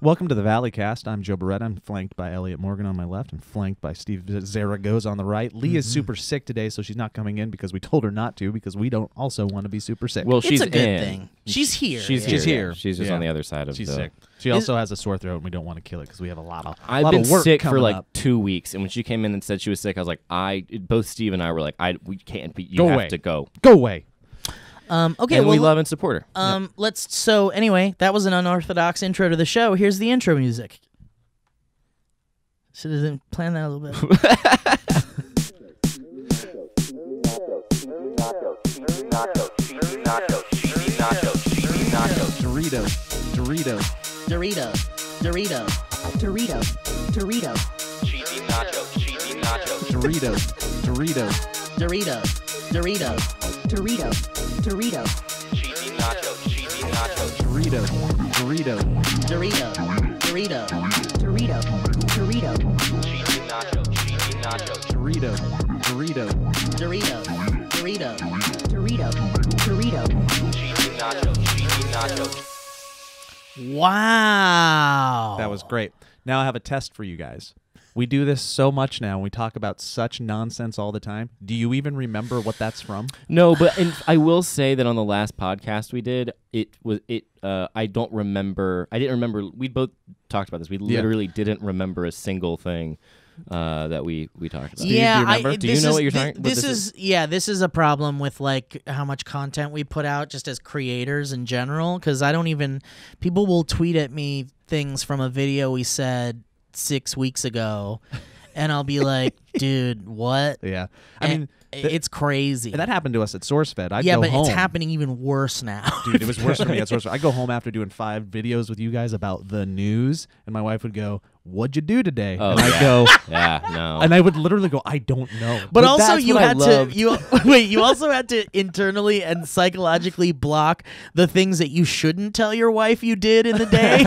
Welcome to the Valleycast. I'm Joe Beretta. I'm flanked by Elliot Morgan on my left and flanked by Steve Zaragoza on the right. Lee is super sick today, so she's not coming in because we told her not to because we don't also want to be super sick. Well, It's a good thing. She's here. She's here. She's just on the other side of She's the... sick. She also has a sore throat, and we don't want to kill it because we have a lot of I've been work sick for coming like up. 2 weeks, and when she came in and said she was sick, I was like, both Steve and I were like, we can't be. You Go have away. to go. Go away. Okay, And well, we love and support her. let's. So anyway, that was an unorthodox intro to the show. Here's the intro music. Should have planned that a little bit. Dorito. Cheesy nachos. Dorito. Cheesy nachos. Cheesy nachos. Cheesy nachos. Wow. That was great. Now I have a test for you guys. We do this so much now, and we talk about such nonsense all the time. Do you even remember what that's from? No, but I will say that on the last podcast we did, I don't remember. I didn't remember. We both talked about this. We literally didn't remember a single thing that we talked about. Steve, do you remember? Do you know what you're talking about? This is a problem with like how much content we put out just as creators in general, because people will tweet at me things from a video we said 6 weeks ago, and I'll be like, dude, what? Yeah. I mean, it's crazy. that happened to us at SourceFed. I'd yeah, go but home. it's happening even worse now. Dude, it was worse for me at SourceFed. I go home after doing 5 videos with you guys about the news, and my wife would go, "What'd you do today?" Oh, and I yeah. go, Yeah, no. and I would literally go, "I don't know." But also, that's you what I had to loved. you also had to internally and psychologically block the things that you shouldn't tell your wife you did in the day,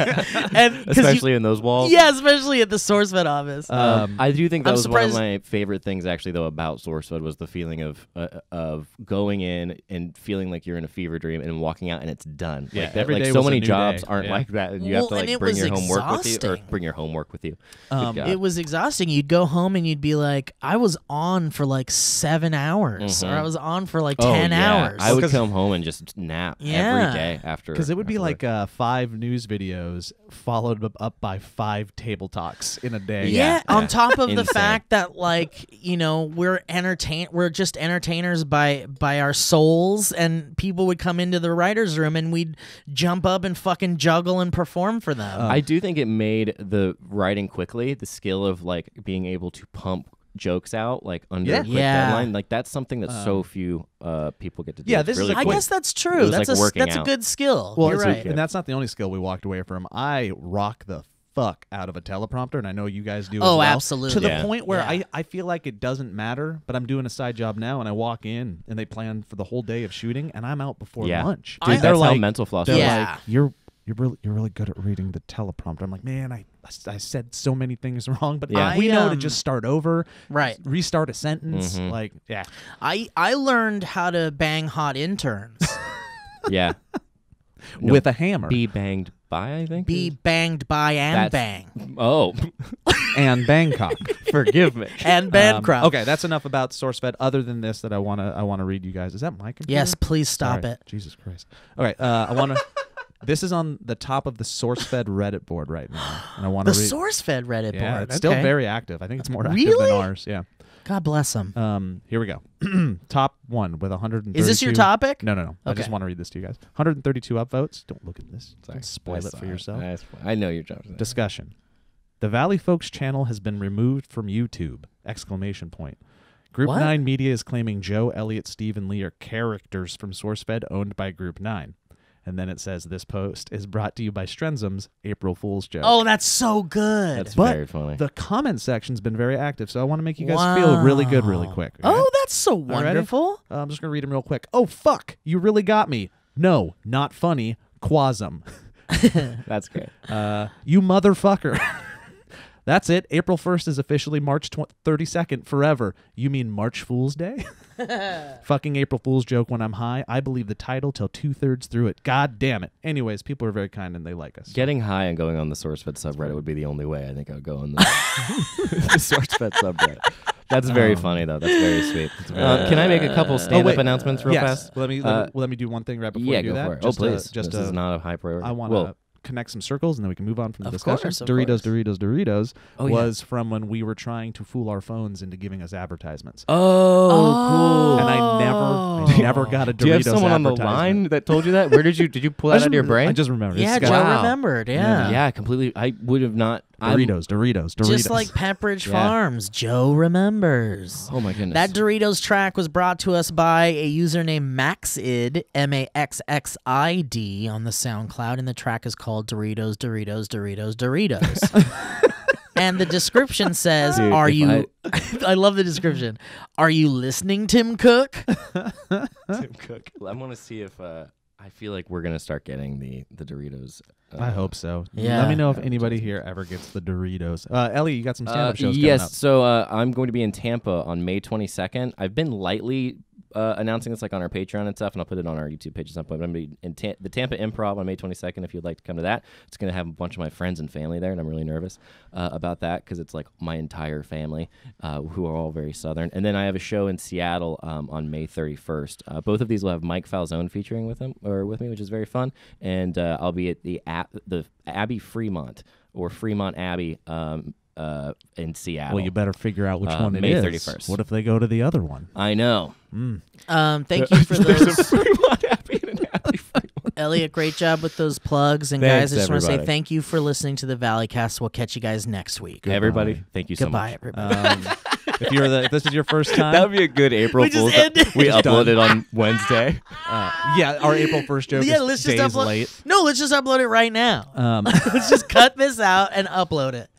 and Especially in those walls. yeah, especially at the SourceFed office. I do think that I'm was one of surprised- my favorite things, actually, though, about SourceFed was the feeling of going in and feeling like you're in a fever dream and walking out and it's done. Yeah, like that, every like day so was a many new jobs day. aren't Yeah. like that, and you Well, have to and like it bring was your homework with you, or exhausting. bring your homework with you. Good God. It was exhausting. You'd go home and you'd be like, I was on for like 7 hours, or I was on for like 10 hours. I would 'cause- come home and just nap Yeah. every day after. Because it would be after like work. 5 news videos followed up by 5 table talks in a day. Yeah, Yeah. on top of the Insane. fact that like, we're just entertainers by our souls, and people would come into the writer's room and we'd jump up and fucking juggle and perform for them. I do think it made the writing quickly, the skill of like being able to pump jokes out like under a quick Yeah. deadline. Like that's something that so few people get to do. Yeah, It's this is really a I cool. guess that's It true. was That's like working that's a out. good skill. Well, You're it's- right. and that's not the only skill we walked away from. I rock the fuck out of a teleprompter, and I know you guys do as Oh, well. absolutely. To the Yeah. point where Yeah. I feel like it doesn't matter, but I'm doing a side job now, and I walk in, and they plan for the whole day of shooting, and I'm out before Yeah. lunch. Dude, they're that's how like, mental floss they're works. Yeah. like, you're really good at reading the teleprompter. I'm like, man, I said so many things wrong, but Yeah. we know to I, just start over, Right. restart a sentence. Mhm. Like, yeah. I learned how to bang hot interns. Yeah. No, With a hammer Be banged by, I think. Be banged by and That's- bang. Oh, and Bangkok. forgive me. And Bancroft. Okay, that's enough about SourceFed. Other than this, that I wanna read you guys. Is that my computer? Yes, please stop Sorry. it. Jesus Christ. Okay, I wanna. This is on the top of the SourceFed Reddit board right now, and I want The to read. SourceFed Reddit Yeah, board. it's still okay. very active. I think it's more active Really? than ours. Yeah. God bless them. Here we go. Top one with 132. Is this your topic? No. I just Okay. want to read this to you guys. 132 upvotes. Don't look at this. Sorry. Don't spoil I it saw for yourself. I know your job. Discussion. The Valley Folks channel has been removed from YouTube! Exclamation point. Group What? 9 Media is claiming Joe, Elliot, Steve, and Lee are characters from SourceFed owned by Group 9. And then it says this post is brought to you by Strenzum's April Fool's joke. Oh, that's so good. That's But very funny. the comment section's been very active, so I want to make you guys feel really good really quick. okay? Oh, that's so ready? wonderful. I'm just going to read them real quick. Oh, fuck. You really got me. No, not funny. Quasum. That's great. You motherfucker. That's it. April 1st is officially March 32nd forever. You mean March Fool's Day? Fucking April Fool's joke when I'm high. I believe the title till 2/3 through it. God damn it. Anyways, people are very kind and they like us. Getting high and going on the SourceFed subreddit would be the only way I think I would go on the, the SourceFed subreddit. That's very funny, though. That's very sweet. Can I make a couple stand-up announcements real yes. fast? Let me do one thing right before Yeah, you do go that. for it. Just Please. Just this is not a high priority. I want to connect some circles, and then we can move on from the Of discussion. course, of Doritos, course. Doritos Oh, yeah. was from when we were trying to fool our phones into giving us advertisements. Oh, cool. And I never got a Doritos Do you have someone on the advertisement. line that told you that? Where did you pull that out of your brain? I just remembered. Yeah, It's Joe got- remembered. Yeah. Yeah, completely. I would have not. Doritos. Just like Pepperidge Yeah. Farms, Joe remembers. Oh my goodness. That Doritos track was brought to us by a user named Maxid, Maxxid, on the SoundCloud, and the track is called Doritos. And the description says, Dude, "Are if you?" I love the description. Are you listening, Tim Cook? Tim Cook. I want to see if I feel like we're gonna start getting the Doritos. I hope so. Yeah. Let me know if anybody here ever gets the Doritos. Ellie, you got some stand-up shows yes, coming up. so I'm going to be in Tampa on May 22nd. I've been lightly announcing this like on our Patreon and stuff, and I'll put it on our YouTube page at some point. But I'm going to be in the Tampa Improv on May 22nd if you'd like to come to that. It's going to have a bunch of my friends and family there, and I'm really nervous about that because it's like my entire family who are all very Southern. And then I have a show in Seattle on May 31st. Both of these will have Mike Falzone featuring with me, which is very fun. And I'll be at the Abbey Fremont or Fremont Abbey in Seattle. Well, you better figure out which one it May is. 31st. What if they go to the other one? I know. Thank you for those. Fremont Abbey and an Abbey Fremont. Elliot, great job with those plugs. And Thanks, guys, I just want to say everybody. thank you for listening to the Valleycast. We'll catch you guys next week. Everybody, thank you so Goodbye, much. everybody. If this is your first time, That would be a good April We just Fool's. ended. We Just upload it on Wednesday. yeah, our April 1st joke Yeah, is let's just days upload. late. No, let's just upload it right now. Let's just cut this out and upload it.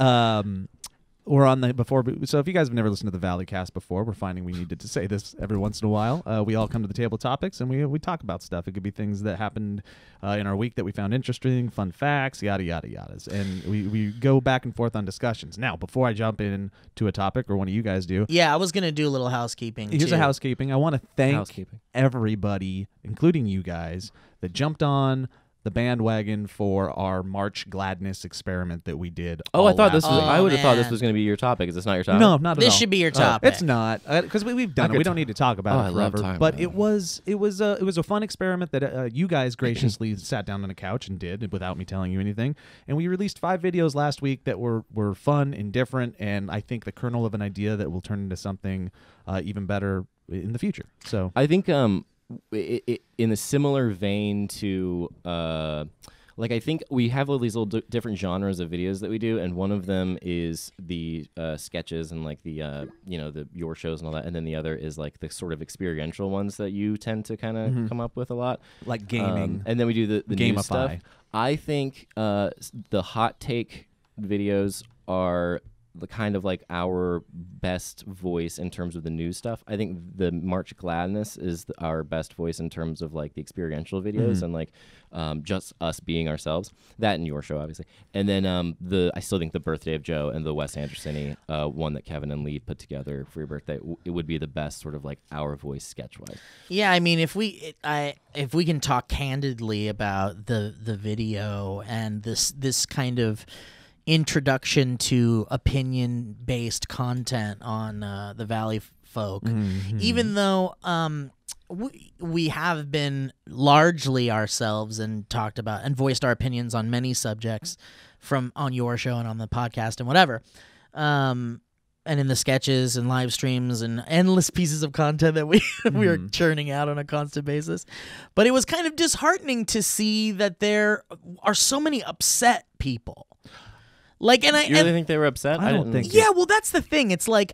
We're on the before. So if you guys have never listened to the Valleycast before, we're finding we needed to say this every once in a while. We all come to the table topics and we talk about stuff. It could be things that happened in our week that we found interesting, fun facts, yada yada yadas, and we go back and forth on discussions. Now, before I jump in to a topic or one of you guys do, Yeah, I was gonna do a little housekeeping. here's too. a housekeeping. I want to thank Housekeeping. everybody, including you guys, that jumped on the bandwagon for our March Gladness experiment that we did. Oh, I thought this was. Oh, I would have thought this man. was going to be your topic. Is this not your topic? No, not at all. This should be your topic. It's not because we've done it. could We don't need to talk about Oh, it I love forever. talking But about it was a fun experiment that you guys graciously sat down on a couch and did without me telling you anything. And we released 5 videos last week that were fun and different, and I think the kernel of an idea that will turn into something even better in the future. So I think in a similar vein to like I think we have all these little different genres of videos that we do, and one of them is the sketches and like the the your shows and all that, and then the other is like the sort of experiential ones that you tend to kind of come up with a lot, like gaming. and then we do the new stuff. Gamify. I think the hot take videos are the kind of like our best voice in terms of the new stuff. I think the March Gladness is our best voice in terms of like the experiential videos and like just us being ourselves. That and your show, obviously. And then I still think the Birthday of Joe and the Wes Anderson one that Kevin and Lee put together for your birthday, it would be the best sort of like our voice sketch-wise. Yeah, I mean, if we can talk candidly about the video and this kind of introduction to opinion-based content on the Valley folk, even though we have been largely ourselves and talked about and voiced our opinions on many subjects on your show and on the podcast and whatever, and in the sketches and live streams and endless pieces of content that we are churning out on a constant basis. But it was kind of disheartening to see that there are so many upset people. Like, and You really think they were upset? I don't think yeah, well, that's the thing. It's like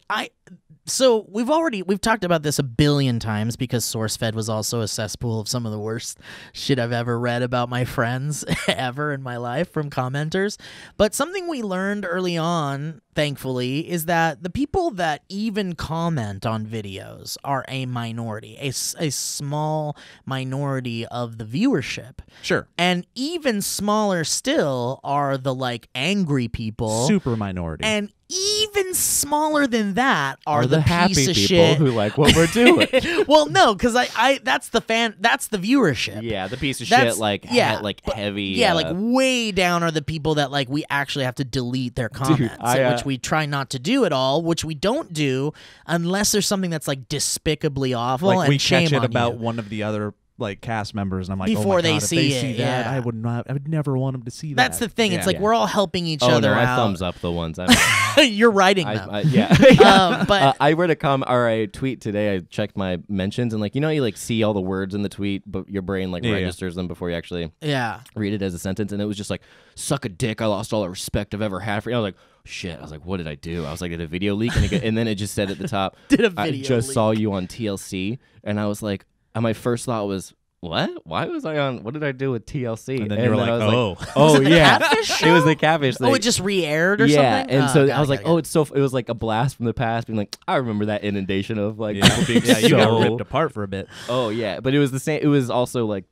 So we've talked about this a billion times because SourceFed was also a cesspool of some of the worst shit I've ever read about my friends ever in my life from commenters. But something we learned early on, thankfully, is that the people that even comment on videos are a minority, a small minority of the viewership. Sure. And even smaller still are the like angry people. Super minority. And even smaller than that are the happy piece of people shit who like what we're doing. Well, no, because I that's the viewership. Yeah, the piece of That's- shit like yeah, heavy. Yeah, like way down are the people that like we actually have to delete their comments, which we try not to do at all, which we don't do unless there's something that's like despicably awful. Like and we shame catch it on about you. one of the other like cast members, and I'm like, Before oh my they God, see if they it, see that, yeah. I would never want them to see that. That's the thing. It's like we're all helping each Oh other no, I out. thumbs up the ones. I You're writing them. yeah. But I read a comment or a tweet today. I checked my mentions and like you like see all the words in the tweet, but your brain like registers them before you actually yeah. read it as a sentence. And it was just like, "Suck a dick." I lost all the respect I've ever had for you. I was like, shit. I was like, what did I do? I was like, did a video leak? And then it just said at the top, Did a I video just leak. saw you on TLC, and I was like, and my first thought was, what? Why was I on? What did I do with TLC? And then you were like, I was oh. oh it the yeah, Catfish it was show? the catfish thing. Oh, it just re-aired or yeah, something? and Oh, so got I was it, like, got it. oh, it's so. It was like a blast from the past, being like, I remember that inundation of like Yeah, people being you got so- ripped apart for a bit. Oh yeah, but it was the same. It was also like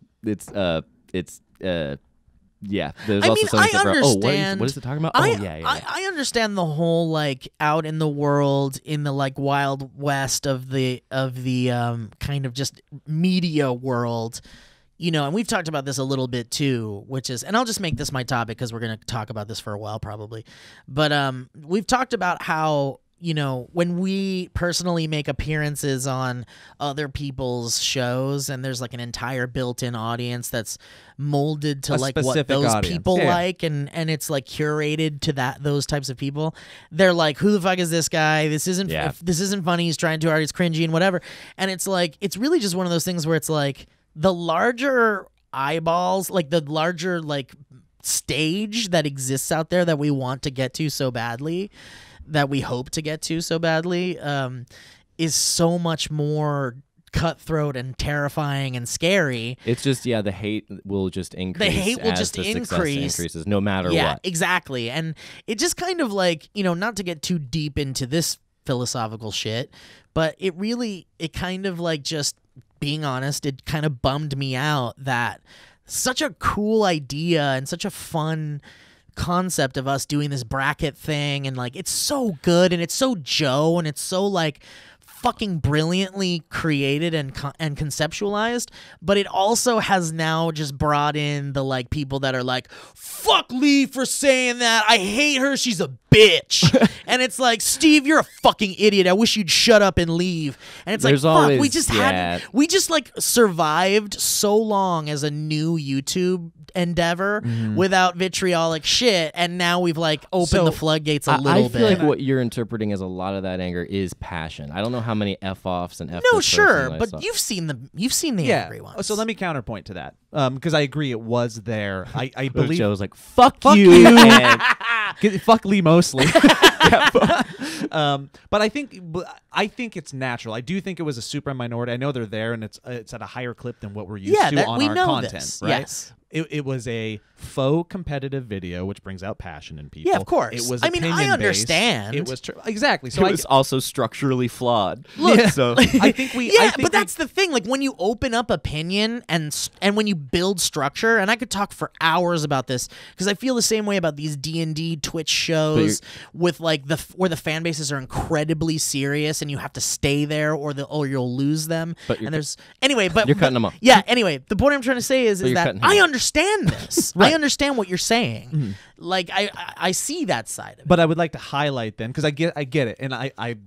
yeah. There's I also mean, something I separate. understand. What is it talking about? I, oh yeah. I understand the whole like out in the world in the like wild west of the kind of just media world, and we've talked about this a little bit too, which is, and I'll just make this my topic because we're gonna talk about this for a while probably, but we've talked about how when we personally make appearances on other people's shows and there's like an entire built-in audience that's molded to A like what specific those audience. people Yeah. like and it's like curated to those types of people. They're like, who the fuck is this guy? This isn't Yeah. if this isn't funny. He's trying too hard. It's cringy and whatever. And it's like it's really just one of those things where it's like the larger eyeballs, like the larger like stage that exists out there that we want to get to so badly, that we hope to get to so badly, is so much more cutthroat and terrifying and scary. It's just the hate will just increase. The hate will as just the success increase. increases, no matter Yeah, what. exactly. And it just kind of like, not to get too deep into this philosophical shit, but it kind of like, just being honest, it kind of bummed me out that such a cool idea and such a fun concept of us doing this bracket thing, and like it's so good and it's so Joe and it's so like fucking brilliantly created and conceptualized, but it also has now just brought in the like people that are like, fuck Lee for saying that, I hate her, she's a bitch. And it's like, Steve, you're a fucking idiot, I wish you'd shut up and leave. And it's There's like, fuck, we always- just yeah. we just like survived so long as a new YouTube endeavor without vitriolic shit, and now we've like opened So, the floodgates a I little feel bit. like what you're interpreting as a lot of that anger is passion. I don't know how many f-offs and f. No, this sure, person I but saw. you've seen the Yeah. angry ones. So let me counterpoint to that, because I agree it was there. I But believe Joe was like, fuck you. you. and fuck Lee mostly. But I think it's natural. I do think it was a super minority. I know they're there, and it's at a higher clip than what we're used Yeah, to that- on we our know content. this. Right? Yes. It was a faux competitive video, which brings out passion in people. Yeah, of course. It was. I mean, I opinion-based. understand. It was exactly. So it was also structurally flawed. Look, so I think we. yeah, I think but that's the thing. Like when you open up opinion and when you build structure, and I could talk for hours about this because I feel the same way about these D&D Twitch shows with like where the fan bases are incredibly serious and you have to stay there or you'll lose them. But you're and there's anyway, but you're cutting them off. Yeah. Anyway, the point I'm trying to say is you're that cutting him I off. understand this. I understand what you're saying. Like I see that side of it. But I would like to highlight then, because I get it, and I I've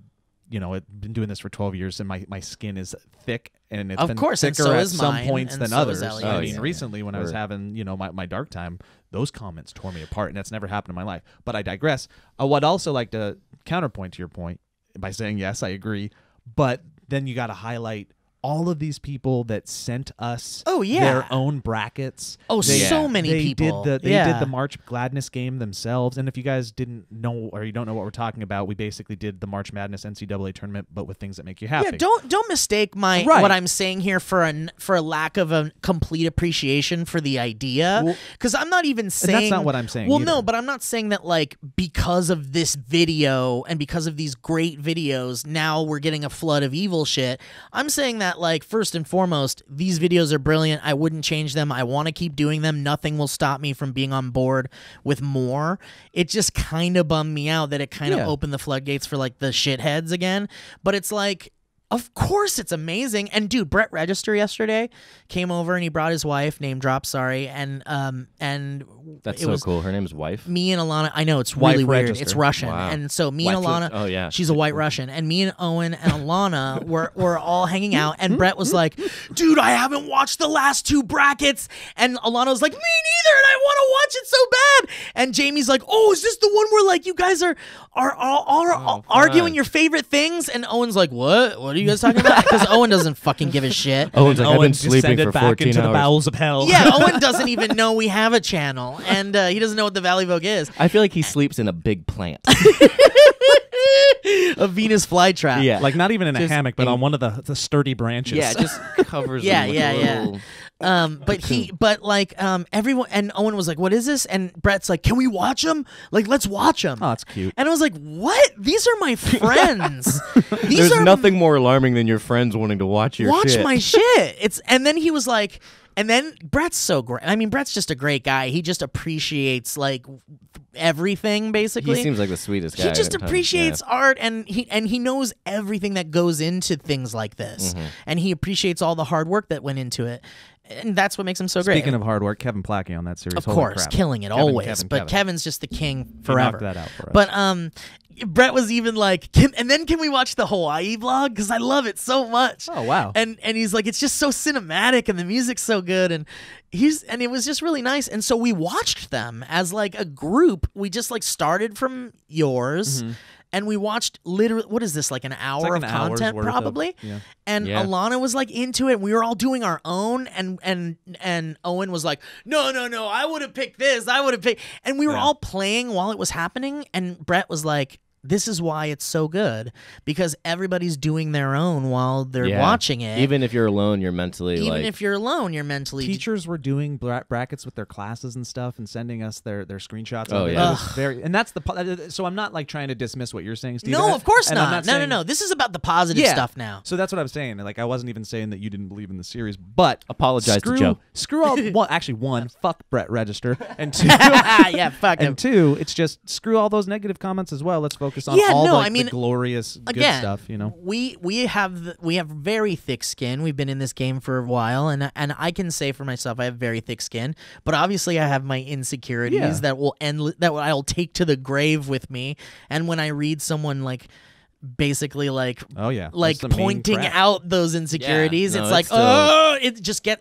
been doing this for 12 years, and my skin is thick, and it's Of been course, and thicker so at is some mine, points and than so others. is Elliot's. I Oh, mean, yeah. recently when I was Word. having my dark time, those comments tore me apart, and that's never happened in my life. But I digress. I would also like to counterpoint to your point by saying yes, I agree, but then you got to highlight all of these people that sent us Oh, yeah. their own brackets. Oh, They- so many they people. Did the, they Yeah. did the March Gladness game themselves. And if you guys didn't know or you don't know what we're talking about, we basically did the March Madness NCAA tournament, but with things that make you happy. Yeah, don't mistake my Right. what I'm saying here for a lack of a complete appreciation for the idea. Well, Because I'm not even saying not what I'm saying Well, either. no, but I'm not saying that like because of this video and because of these great videos, now we're getting a flood of evil shit. I'm saying that like first and foremost, these videos are brilliant. I wouldn't change them. I want to keep doing them. Nothing will stop me from being on board with more. It just kind of bummed me out that it kind of Yeah. opened the floodgates for like the shitheads again. But it's like, of course it's amazing. And dude, Brett Register yesterday came over and he brought his wife, name drop, sorry, and That's it so was cool. Her name's Wife. me and Alana. I know it's Wife really weird. Register. It's Russian, Wow. and so me and Wife- Alana. oh, yeah. she's a white Russian, and me and Owen and Alana were all hanging out. And Brett was like, "Dude, I haven't watched the last two brackets." And Alana was like, "Me neither," and I want to watch it so bad. And Jamie's like, "Oh, is this the one where like you guys are arguing fun. your favorite things?" And Owen's like, "What? What are you guys talking about?" Because Owen doesn't fucking give a shit. Owen's like, I've been sleeping descended for back 14 into hours. the bowels of hell. Yeah, Owen doesn't even know we have a channel, and he doesn't know what the Valley Vogue is. I feel like he sleeps in a big plant. A Venus flytrap. Yeah. Like not even in a Just hammock, but in- on one of the sturdy branches. Yeah, it just covers Yeah, him with yeah, a yeah. little... Everyone, and Owen was like, "What is this?" And Brett's like, "Can we watch them? Like, let's watch them." Oh, it's cute. And I was like, "What? These are my friends. These There's are nothing more alarming than your friends wanting to watch your watch shit. my shit." And then he was like, and then Brett's so great. I mean, Brett's just a great guy. He just appreciates like everything, basically. He seems like the sweetest guy. He just every time. appreciates art, and he knows everything that goes into things like this, Mm-hmm. and he appreciates all the hard work that went into it, and that's what makes him so great. Speaking of hard work, Kevin Plackey on that series. Of Holy course, crap. killing it Kevin, always. Kevin, but Kevin. Kevin's just the king He forever. knocked that out for us. But Brett was even like, can we watch the Hawaii vlog? Because I love it so much. Oh, wow. And he's like, it's just so cinematic and the music's so good, and it was just really nice. And so we watched them as like a group. We just like started from yours. And we watched literally, what is this, like an hour like of an hour's content worth of- probably? yeah. And Yeah. Alana was like into it. We were all doing our own, and Owen was like, no, I would have picked this. I would have picked, and we were Yeah. all playing while it was happening. And Brett was like, this is why it's so good, because everybody's doing their own while they're Yeah. watching it. Even if you're alone, you're mentally Even like... if you're alone, you're mentally Teachers were doing brackets with their classes and stuff, and sending us their screenshots. Oh, of it. yeah. It was very, and that's so I'm not like trying to dismiss what you're saying, Steve. No, of course And I'm not. saying- No. This is about the positive Yeah. stuff now. So that's what I'm saying. Like I wasn't even saying that you didn't believe in the series, but Apologize to screw, Joe. Screw all. Well, actually, one, fuck Brett Register, and two, Yeah, fuck him. and two, it's just screw all those negative comments as well. Let's focus on Yeah, all no, like, I mean, the glorious good Again, stuff. You know. we have very thick skin. We've been in this game for a while, and I can say for myself, I have very thick skin. But obviously, I have my insecurities Yeah. that I'll take to the grave with me. And when I read someone like basically like Oh yeah. like That's the main pointing crap. out those insecurities, Yeah, no, it's like, it's still- oh,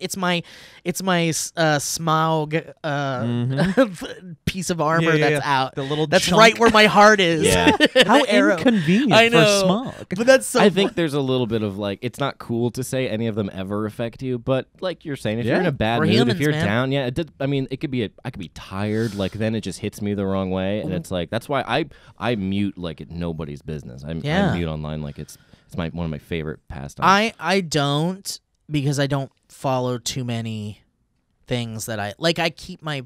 it's my Smaug piece of armor Yeah, yeah, that's yeah. out. The little that's chunk. right where my heart is. Yeah. The How arrow. inconvenient I know, for Smaug. but that's so. I think there's a little bit of like, it's not cool to say any of them ever affect you, but like you're saying, if you're in Yeah. a bad We're mood, humans, if you're man. down, yeah, I mean, it could be I could be tired, like then it just hits me the wrong way, and it's like that's why I mute like it's nobody's business. I mute online like it's one of my favorite pastimes. I don't, because I don't follow too many things that I like. I keep my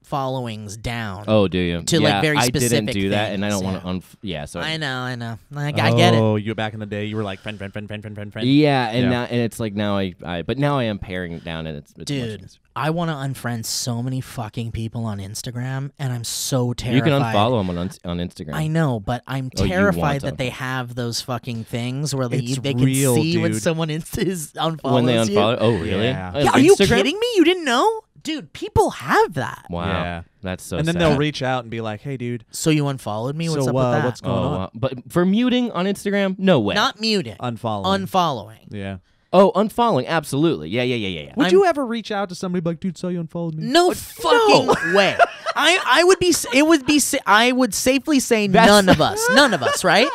followings down. Oh, do you? To, like, very I didn't specific do that, and I don't things, want to. Yeah, so I know. I get it. Oh, you back in the day, you were like friend. Yeah, and Yeah. now and it's like now but now I am paring it down, and it's much Dude, easier. I want to unfriend so many fucking people on Instagram, and I'm so terrified. You can unfollow them on Instagram. I know, but I'm Oh, you terrified want that to. they have those fucking things where It's they can real, see when dude. someone is unfollows when they you. unfollow. Oh, really? Yeah. Yeah, are you Instagram? kidding me? You didn't know? Dude, people have that. Wow, Yeah. that's so. And then sad. they'll reach out and be like, "Hey, dude, So you unfollowed me? What's so up with that? what's going on?" But for muting on Instagram, no way. Not muting. Unfollowing. Unfollowing. Yeah. Oh, unfollowing, absolutely. Yeah. Would you ever reach out to somebody like, dude, saw you unfollowed me? No fucking way. I would be. It would be. I would safely say none of us. None of us, right?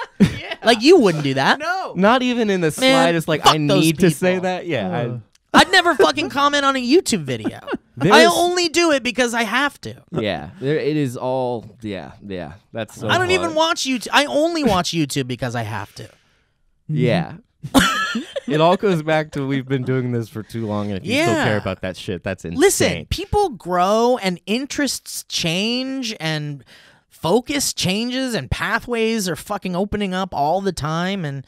Like you wouldn't do that. No. Not even in the slightest. Like fuck I those need to say people. that. Yeah. I'd never fucking comment on a YouTube video. I only do it because I have to. Yeah. It is all. Yeah. That's so. I don't hard. even watch YouTube. I only watch YouTube because I have to. Yeah. It all goes back to we've been doing this for too long, and if you still Yeah. care about that shit, that's insane. Listen, people grow and interests change and focus changes and pathways are fucking opening up all the time, and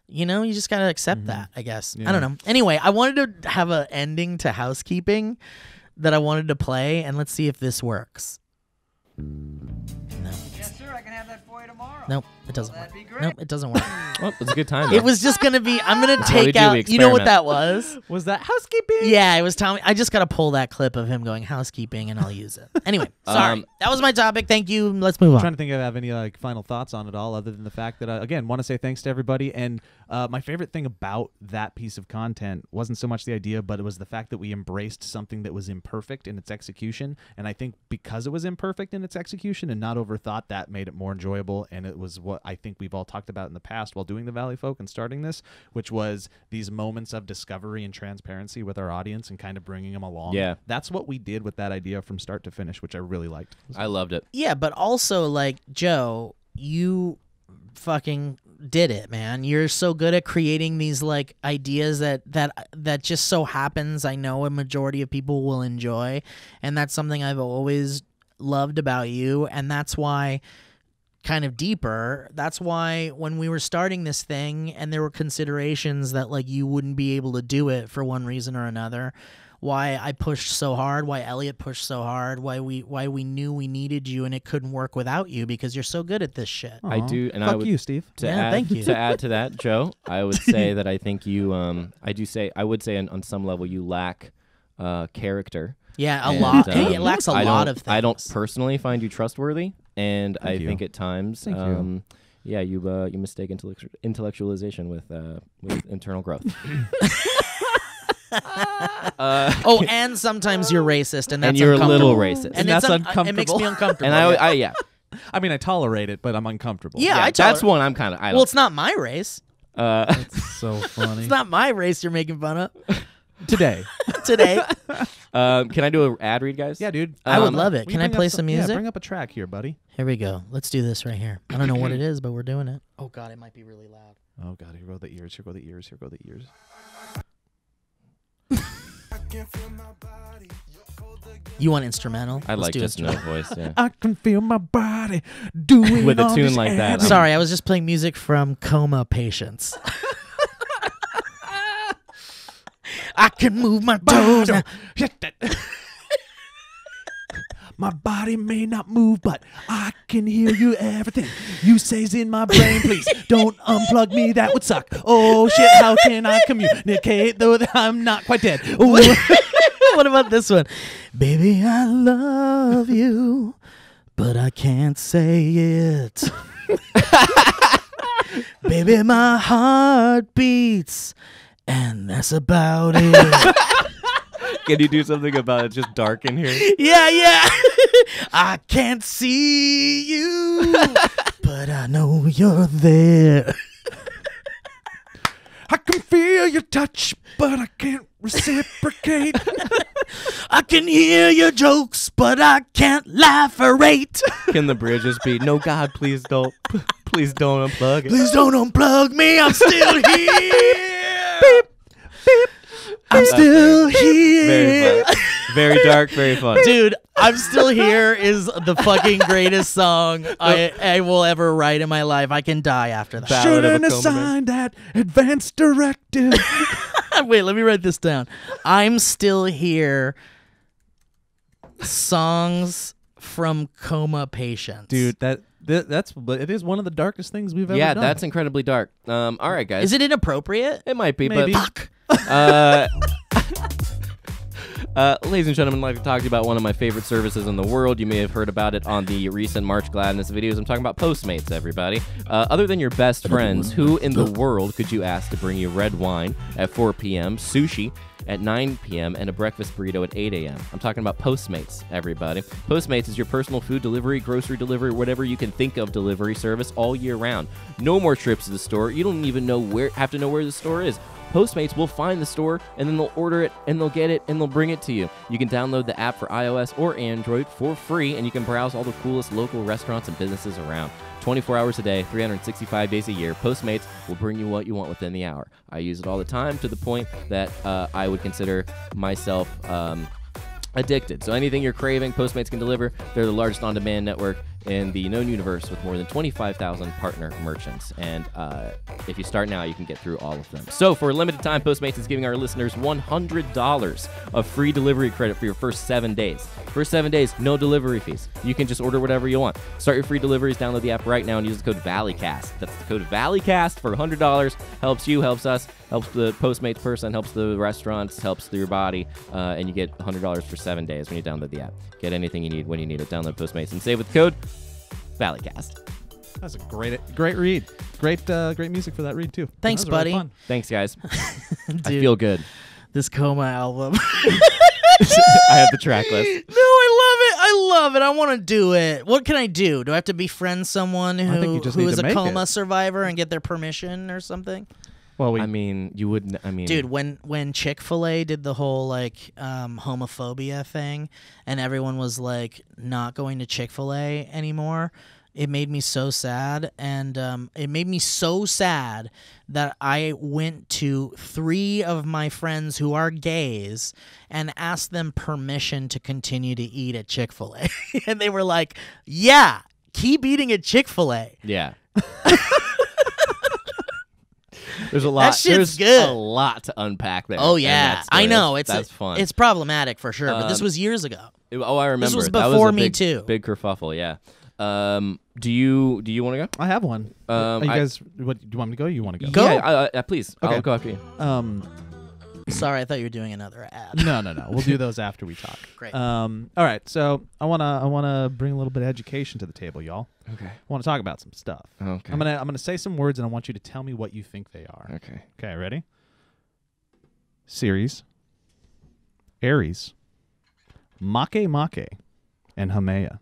you know, you just gotta accept that, I guess. I don't know. Anyway, I wanted to have an ending to housekeeping that I wanted to play, and let's see if this works. No. Yes, sir. I can have that for you tomorrow. Nope, it doesn't That'd work. be great. Nope, it doesn't work. Well, it's a good time. It was just gonna be. I'm gonna we take do, we out. You know what experiment. that was? Was that housekeeping? Yeah, it was Tommy. I just gotta pull that clip of him going housekeeping, and I'll use it. Anyway, sorry. That was my topic. Thank you. Let's move I'm on. trying to think if I have any like final thoughts on it all, other than the fact that again want to say thanks to everybody. And my favorite thing about that piece of content wasn't so much the idea, but it was the fact that we embraced something that was imperfect in its execution. And I think because it was imperfect in its execution and not overthought, that made it more enjoyable. And it was what I think we've all talked about in the past while doing the Valley Folk and starting this, which was these moments of discovery and transparency with our audience and kind of bringing them along. Yeah. That's what we did with that idea from start to finish, which I really liked. I loved it. Yeah, but also like Joe, you fucking did it, man. You're so good at creating these like ideas that just so happens I know a majority of people will enjoy, and that's something I've always loved about you, and that's why kind of deeper, that's why when we were starting this thing and there were considerations that like you wouldn't be able to do it for one reason or another, why I pushed so hard, why Elliot pushed so hard, why we knew we needed you and it couldn't work without you because you're so good at this shit. I do, and Fuck I would you, Steve. to Yeah, add, thank you. To add to that, Joe, I would say that I think you I would say on some level you lack character. Yeah, a And, lot. It lacks a I lot don't- of things. I don't personally find you trustworthy, and I you. think at times, Thank you. yeah, you mistake intellectualization with internal growth. Oh, and sometimes you're racist, and that's and you're a little uncomfortable. racist. And that's it's It makes uncomfortable. me uncomfortable. and yeah. yeah, I mean, I tolerate it, but I'm uncomfortable. Yeah, I that's tolerate- one I'm kind of. Well, it's not my race. It's so funny. It's not my race you're making fun of Today. today. Can I do an ad read, guys? Yeah, dude. I would love it. will Can you I bring up play some music? Yeah, bring up a track here, buddy. Here we go. Let's do this right here. I don't know what it is, but we're doing it. Oh God, it might be really loud. Oh, God. Here go the ears. Here go the ears. Here go the ears. You want instrumental? I Let's like do just no instrumental. voice. Yeah. I can feel my body doing With a all tune this like that, animal- Sorry, I was just playing music from Coma Patients. I can move my toes. now. My body may not move, but I can hear you everything you say's in my brain. Please don't unplug me. That would suck. Oh shit! How can I communicate though that I'm not quite dead? Ooh. What about this one? Baby, I love you, but I can't say it. Baby, my heart beats, and that's about it. Can you do something about it? It's just dark in here. Yeah. I can't see you, but I know you're there. I can feel your touch, but I can't reciprocate. I can hear your jokes, but I can't laugh-erate. Can the bridge just be, no, God, please don't unplug it. Please don't unplug me. I'm still here. Beep, beep. I'm still here. Very fun. Very dark, very fun. Dude, I'm Still Here is the fucking greatest song I will ever write in my life. I can die after that. Ballad of a Shouldn't have Coma signed that advance directive. Wait, let me write this down. I'm Still Here. Songs from Coma Patients. Dude, it is one of the darkest things we've ever Yeah, done. that's incredibly dark. All right, guys. Is it inappropriate? It might be, Maybe. but Fuck. Ladies and gentlemen, I'd like to talk to you about one of my favorite services in the world. You may have heard about it on the recent March Gladness videos. I'm talking about Postmates, everybody. Other than your best friends, who in the world could you ask to bring you red wine at 4 p.m., sushi at 9 p.m., and a breakfast burrito at 8 a.m.? I'm talking about Postmates, everybody. Postmates is your personal food delivery, grocery delivery, whatever you can think of delivery service all year round. No more trips to the store. You don't even have to know where the store is. Postmates will find the store, and then they'll order it, and they'll get it, and they'll bring it to you. You can download the app for iOS or Android for free, and you can browse all the coolest local restaurants and businesses around. 24 hours a day, 365 days a year, Postmates will bring you what you want within the hour. I use it all the time to the point that I would consider myself addicted. So anything you're craving, Postmates can deliver. They're the largest on-demand network in the known universe with more than 25,000 partner merchants. And if you start now, you can get through all of them. So for a limited time, Postmates is giving our listeners $100 of free delivery credit for your first 7 days. First 7 days, no delivery fees. You can just order whatever you want. Start your free deliveries, download the app right now, and use the code Valleycast. That's the code Valleycast for $100. Helps you, helps us, helps the Postmates person, helps the restaurants, helps your body, and you get $100 for 7 days when you download the app. Get anything you need when you need it. Download Postmates and save with the code Valleycast. That's a great read. Great music for that read too. Thanks, That was really buddy. fun. Thanks, guys. Dude, I feel good. this Coma album. I have the track list. No, I love it. I want to do it. What can I do? Do I have to befriend someone I think who you just who need is to a make coma it. survivor and get their permission or something? Well, I mean, you wouldn't. I mean, Dude, when Chick-fil-A did the whole homophobia thing, and everyone was like not going to Chick-fil-A anymore, it made me so sad, and it made me so sad that I went to 3 of my friends who are gays and asked them permission to continue to eat at Chick-fil-A, and they were like, "Yeah, keep eating at Chick-fil-A." yeah. there's a lot. That shit's There's good. a lot to unpack there. Oh and yeah, that's good. I know. That's fun. It's problematic for sure, but this Um, was years ago. Oh, I remember. was That before a Me big, Too. Big kerfuffle. Yeah. Do you want to go? I have one. Are you I- guys? What do you want me to go? Or you want to go? Go. Yeah, please. Okay. I'll go after you. Sorry, I thought you were doing another ad. No. We'll do those after we talk. Great. All right. So I wanna bring a little bit of education to the table, y'all. Okay. I want to talk about some stuff. Okay. I'm gonna say some words, and I want you to tell me what you think they are. Okay. Okay, ready? Ceres, Aries, Make, and Haumea.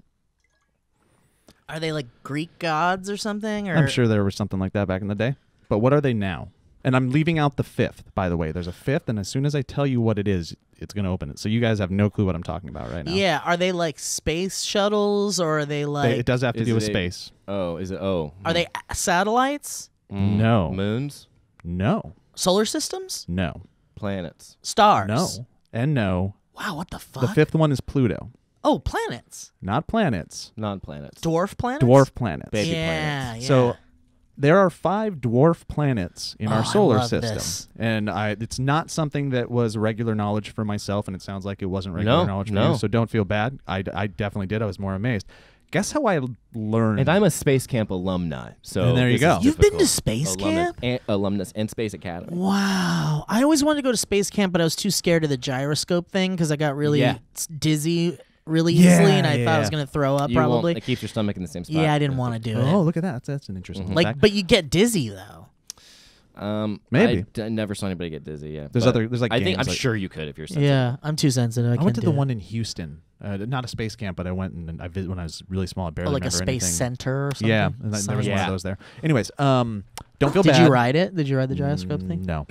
Are they like Greek gods or something? Or I'm sure there was something like that back in the day. But what are they now? And I'm leaving out the 5th, by the way. There's a 5th, and as soon as I tell you what it is, it's going to open it. So you guys have no clue what I'm talking about right now. Yeah, are they like space shuttles, or are they like? It does have to Is do with it a- space. Oh, is it? Oh. Are they satellites? No. Moons? No. Solar systems? No. Planets? Stars? No. And no. Wow, what the fuck? The 5th one is Pluto. Oh, planets. Not planets. Non-planets? Dwarf planets. Dwarf planets. Baby yeah, planets. yeah. So there are 5 dwarf planets in Oh, our I solar love system. this. And it's not something that was regular knowledge for myself, and it sounds like it wasn't regular knowledge for no. you, so don't feel bad. I definitely did. I was more amazed. Guess how I learned. And I'm a Space Camp alumni. So And there you this go. is You've been to difficult. Space Alumnus Camp? And, alumnus and Space Academy. Wow. I always wanted to go to space camp, but I was too scared of the gyroscope thing because I got really Yeah. dizzy really Yeah, easily, and I thought I was yeah. going to throw up You won't- probably. it keeps your stomach in the same spot. Yeah, I didn't want to do Oh, it. look at that. That's an interesting Mhm. Like, fact. but you get dizzy though. Maybe. I never saw anybody get dizzy. Yeah, There's but like I think games I'm like- sure you could if you're sensitive. Yeah, I'm too sensitive. I I went to can't the do one it. in Houston. Not a space camp, but I went and I visited when I was really small. I barely Oh, like a remember space anything. center or something. Yeah, and there was one Yeah. of those there. Anyways, don't feel Did bad. you ride it? Did you ride the gyroscope thing? No.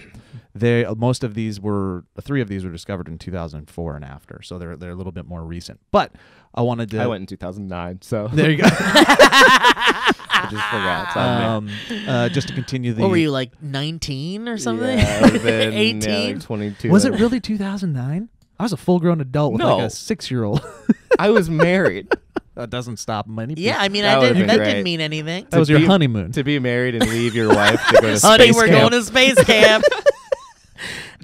Most of these 3 of these were discovered in 2004 and after, so they're a little bit more recent. But I wanted to. I went in 2009, so There you go. I just forgot. It's on me. Just to continue the. What were you, like 19 or something? Yeah, I would've been, 18? Yeah, like 22. Was it really 2009? I was a full-grown adult with No. like a 6-year-old. I was married. That doesn't stop many. Yeah, I mean, That would've been that great. didn't mean anything. that was your be- honeymoon. To be married and leave your wife to go to Honey, space we're camp. going to space camp.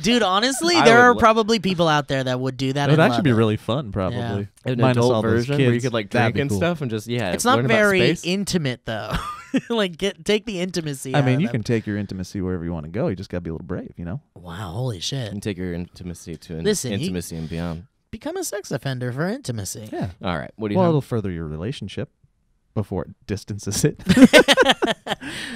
Dude, honestly, I there would are lo- probably people out there that would do that. That would and actually love be it. really fun, probably. An Minus adult all those version where you kids. could like That'd drink be and cool. stuff and just It's not learn about very space. intimate though. Like, take the intimacy. I out mean, of you them. can take your intimacy wherever you want to go. You just got to be a little brave, you know? Wow, holy shit! And take your intimacy to Listen, intimacy and beyond. Become a sex offender for intimacy. Yeah. All right. What do you Well, have? it'll further your relationship before it distances it.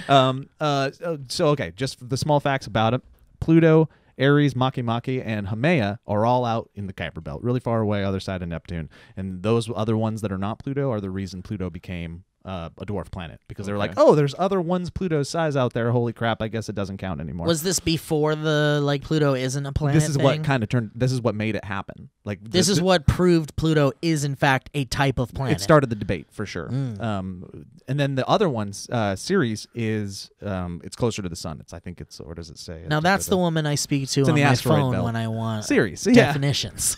So, okay, just the small facts about it. Pluto, Aries, Makemake, and Haumea are all out in the Kuiper Belt, really far away, other side of Neptune. And those other ones that are not Pluto are the reason Pluto became a dwarf planet, because they were like, Okay. oh, there's other ones Pluto's size out there. Holy crap! I guess it doesn't count anymore. Was this before the like Pluto isn't a planet? This is what thing? kind of turned. This is what made it happen. Like This is what proved Pluto is in fact a type of planet. It started the debate for sure. Mm. And then the other one's Ceres is it's closer to the sun. I think it's, or does it say? Now that's the woman I speak to It's in on the my asteroid phone belt. when I want Ceres. Yeah. definitions.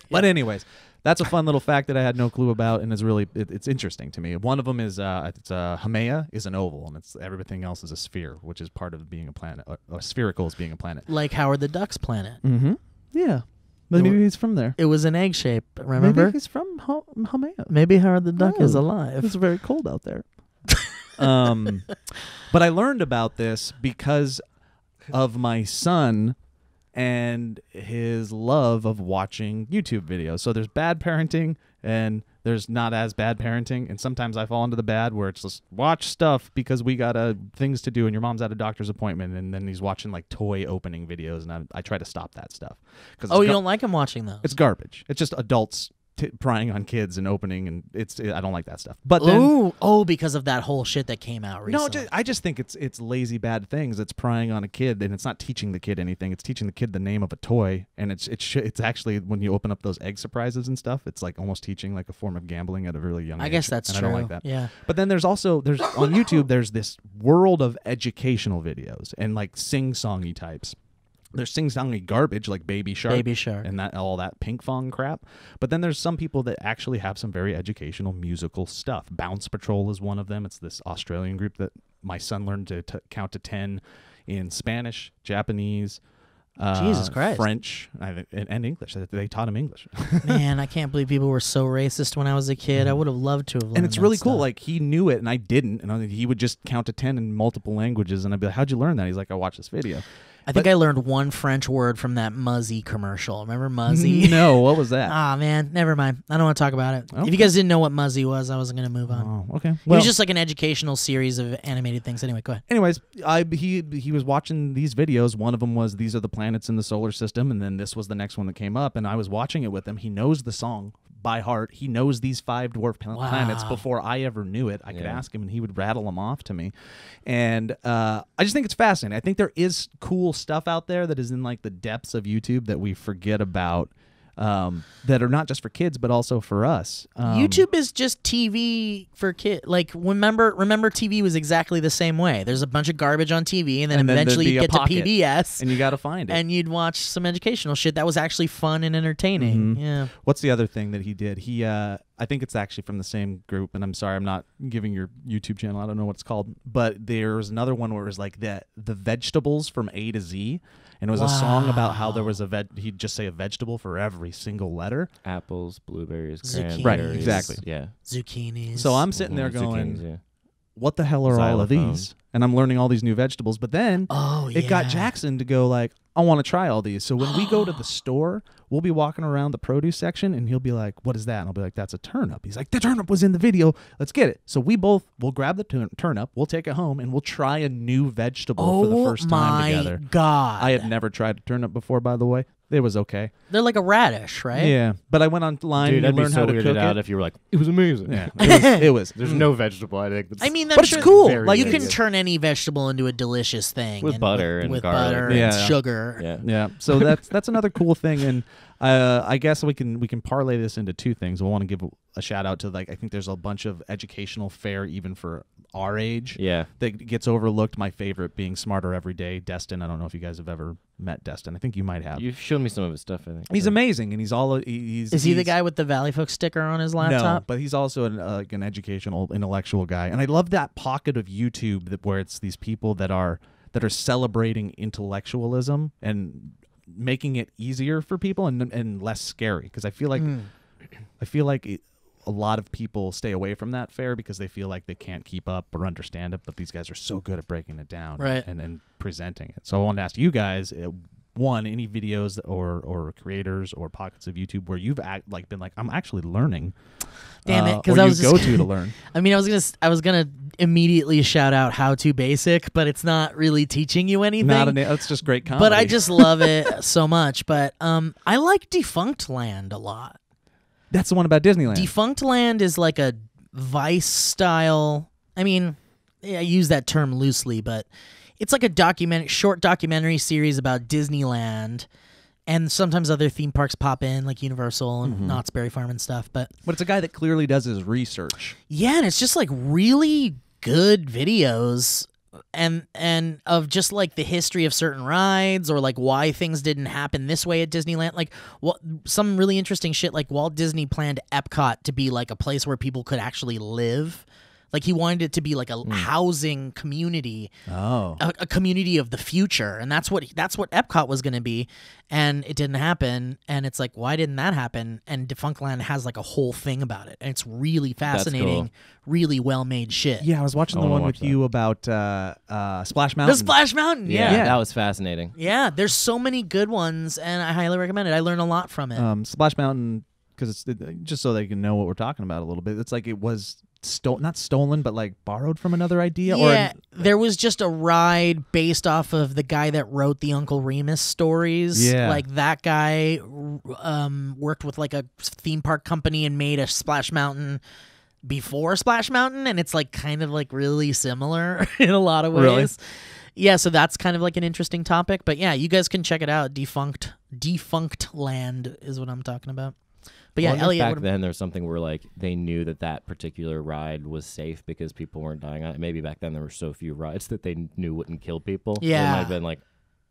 But anyways, that's a fun little fact that I had no clue about, and is really it's interesting to me. One of them is Haumea is an oval, and it's everything else is a sphere, which is part of being a planet. Spherical is being a planet. Like Howard the Duck's planet. Mm-hmm. Yeah. Maybe he's from there. It was an egg shape, remember? Maybe he's from Haumea. Maybe Howard the Duck is Oh. alive. It's very cold out there. But I learned about this because of my son and his love of watching YouTube videos. So there's bad parenting and there's not as bad parenting, and sometimes I fall into the bad where it's just watch stuff because we got things to do and your mom's at a doctor's appointment, and then he's watching like toy opening videos, and I try to stop that stuff. Oh, you don't like him watching those? It's garbage. It's just adults prying on kids and opening, and I don't like that stuff. But then, because of that whole shit that came out recently. no, I just think it's lazy bad things. It's prying on a kid, and it's not teaching the kid anything. It's teaching the kid the name of a toy, and it's actually, when you open up those egg surprises and stuff, it's like almost teaching like a form of gambling at a really young age. I guess that's and true. I don't like that. Yeah. But then there's on YouTube there's this world of educational videos and like sing-songy types. There's sing-songy garbage like Baby Shark, and all that pink fong crap. But then there's some people that actually have some very educational musical stuff. Bounce Patrol is one of them. It's this Australian group that my son learned to count to 10 in Spanish, Japanese, Jesus Christ, French, and English. They taught him English. Man, I can't believe people were so racist when I was a kid. I would have loved to have learned And it's really that cool. stuff. Like, he knew it, and I didn't. And he would just count to 10 in multiple languages, and I'd be like, how'd you learn that? He's like, I watched this video. I think I learned one French word from that Muzzy commercial. Remember Muzzy? No, what was that? Ah, man, never mind. I don't want to talk about it. Okay. If you guys didn't know what Muzzy was, I wasn't going to move on. Oh, okay. It was just like an educational series of animated things. Anyway, go ahead. Anyways, he was watching these videos. One of them was these are the planets in the solar system, and then this was the next one that came up, and I was watching it with him. He knows the song by heart. He knows these 5 dwarf planets before I ever knew it. I could ask him, and he would rattle them off to me. And I just think it's fascinating. I think there is cool stuff out there that is in like the depths of YouTube that we forget about, that are not just for kids but also for us. YouTube is just TV for kids. Like, remember TV was exactly the same way. There's a bunch of garbage on TV, and then And then eventually there'd you be a get to pocket, PBS, and you got to find it. and you'd watch some educational shit that was actually fun and entertaining. Mhm. Yeah. What's the other thing that he did? I think it's actually from the same group, and I'm sorry, I'm not giving your YouTube channel. I don't know what it's called, but there's another one where it was like the vegetables from A to Z, and it was a song about how there was he'd just say a vegetable for every single letter. Apples, blueberries, Zucchini. cranberries. Right, exactly. Yeah. Zucchinis. So I'm sitting there going, Zucchinis, yeah. what the hell are all of Xylophone. these? And I'm learning all these new vegetables, but then it got Jackson to go like, I want to try all these. So when we go to the store, we'll be walking around the produce section, and he'll be like, what is that? And I'll be like, that's a turnip. He's like, the turnip was in the video. Let's get it. So we'll grab the turnip, we'll take it home, and we'll try a new vegetable for the first time together. God. I had never tried a turnip before, by the way. It was okay. They're like a radish, right? Yeah. But I went online Dude, and I'd be learned so how to weirded cook out it. if you were like, it was amazing. Yeah. It was. There's no vegetable, I think. I mean, But it's sure cool. very Like, you you can good. turn any vegetable into a delicious thing With butter and with garlic. butter and Yeah. sugar. Yeah. Yeah, so that's another cool thing, and I guess we can parlay this into 2 things. We want to give a shout out to, like, I think there's a bunch of educational fare even for our age. Yeah. That gets overlooked. My favorite being Smarter Every Day, Destin. I don't know if you guys have ever met Destin. I think you might have. You've shown me some of his stuff, I think. He's amazing, and he's Is he the guy with the Valley Folk sticker on his No, laptop? but he's also an educational, intellectual guy, and I love that pocket of YouTube where it's these people that are celebrating intellectualism and making it easier for people and less scary, because I feel like a lot of people stay away from that fare because they feel like they can't keep up or understand it. But these guys are so good at breaking it down and presenting it. So I wanted to ask you guys, one, any videos or creators or pockets of YouTube where you've been like, I'm actually learning. Damn it, because or I you was go just, to learn. I mean, I was gonna immediately shout out How to Basic, but it's not really teaching you anything. That's just great comedy. But I just love it so much. But I like Defunct Land a lot. That's the one about Disneyland. Defunct Land is like a Vice style. I mean, I use that term loosely, but it's like a short documentary series about Disneyland, and sometimes other theme parks pop in, like Universal and Knott's Berry Farm and stuff. But it's a guy that clearly does his research. yeah, and it's just like really good videos and of just like the history of certain rides or like why things didn't happen this way at Disneyland. Like some really interesting shit, like Walt Disney planned Epcot to be like a place where people could actually live. Like he wanted it to be like a housing community, a community of the future, and that's what Epcot was going to be, and it didn't happen. And it's like, why didn't that happen? And Defunctland has like a whole thing about it, and it's really fascinating, really well made shit. Yeah, I was watching the one with you about Splash Mountain. The Splash Mountain, Yeah, that was fascinating. Yeah, there's so many good ones, and I highly recommend it. I learned a lot from it. Splash Mountain, because it's just so they can know what we're talking about a little bit. It's like it was not stolen, but like borrowed from another idea. Yeah, there was just a ride based off of the guy that wrote the Uncle Remus stories. Yeah, like that guy worked with like a theme park company and made a Splash Mountain before Splash Mountain, and it's like kind of like really similar in a lot of ways. Really? Yeah, so that's kind of like an interesting topic. But yeah, you guys can check it out. Defunct Land is what I'm talking about. But yeah, Elliot. Back then, there was something where like they knew that particular ride was safe because people weren't dying on it. Maybe back then there were so few rides that they knew wouldn't kill people. Yeah, it might have been like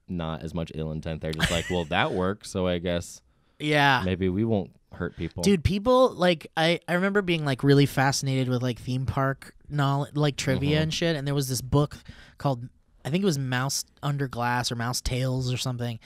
not as much ill intent. They're just like, well, that works, so I guess maybe we won't hurt people. Dude, people like I remember being like really fascinated with like theme park knowledge, like trivia and shit. And there was this book called, I think it was Mouse Under Glass or Mouse Tales or something.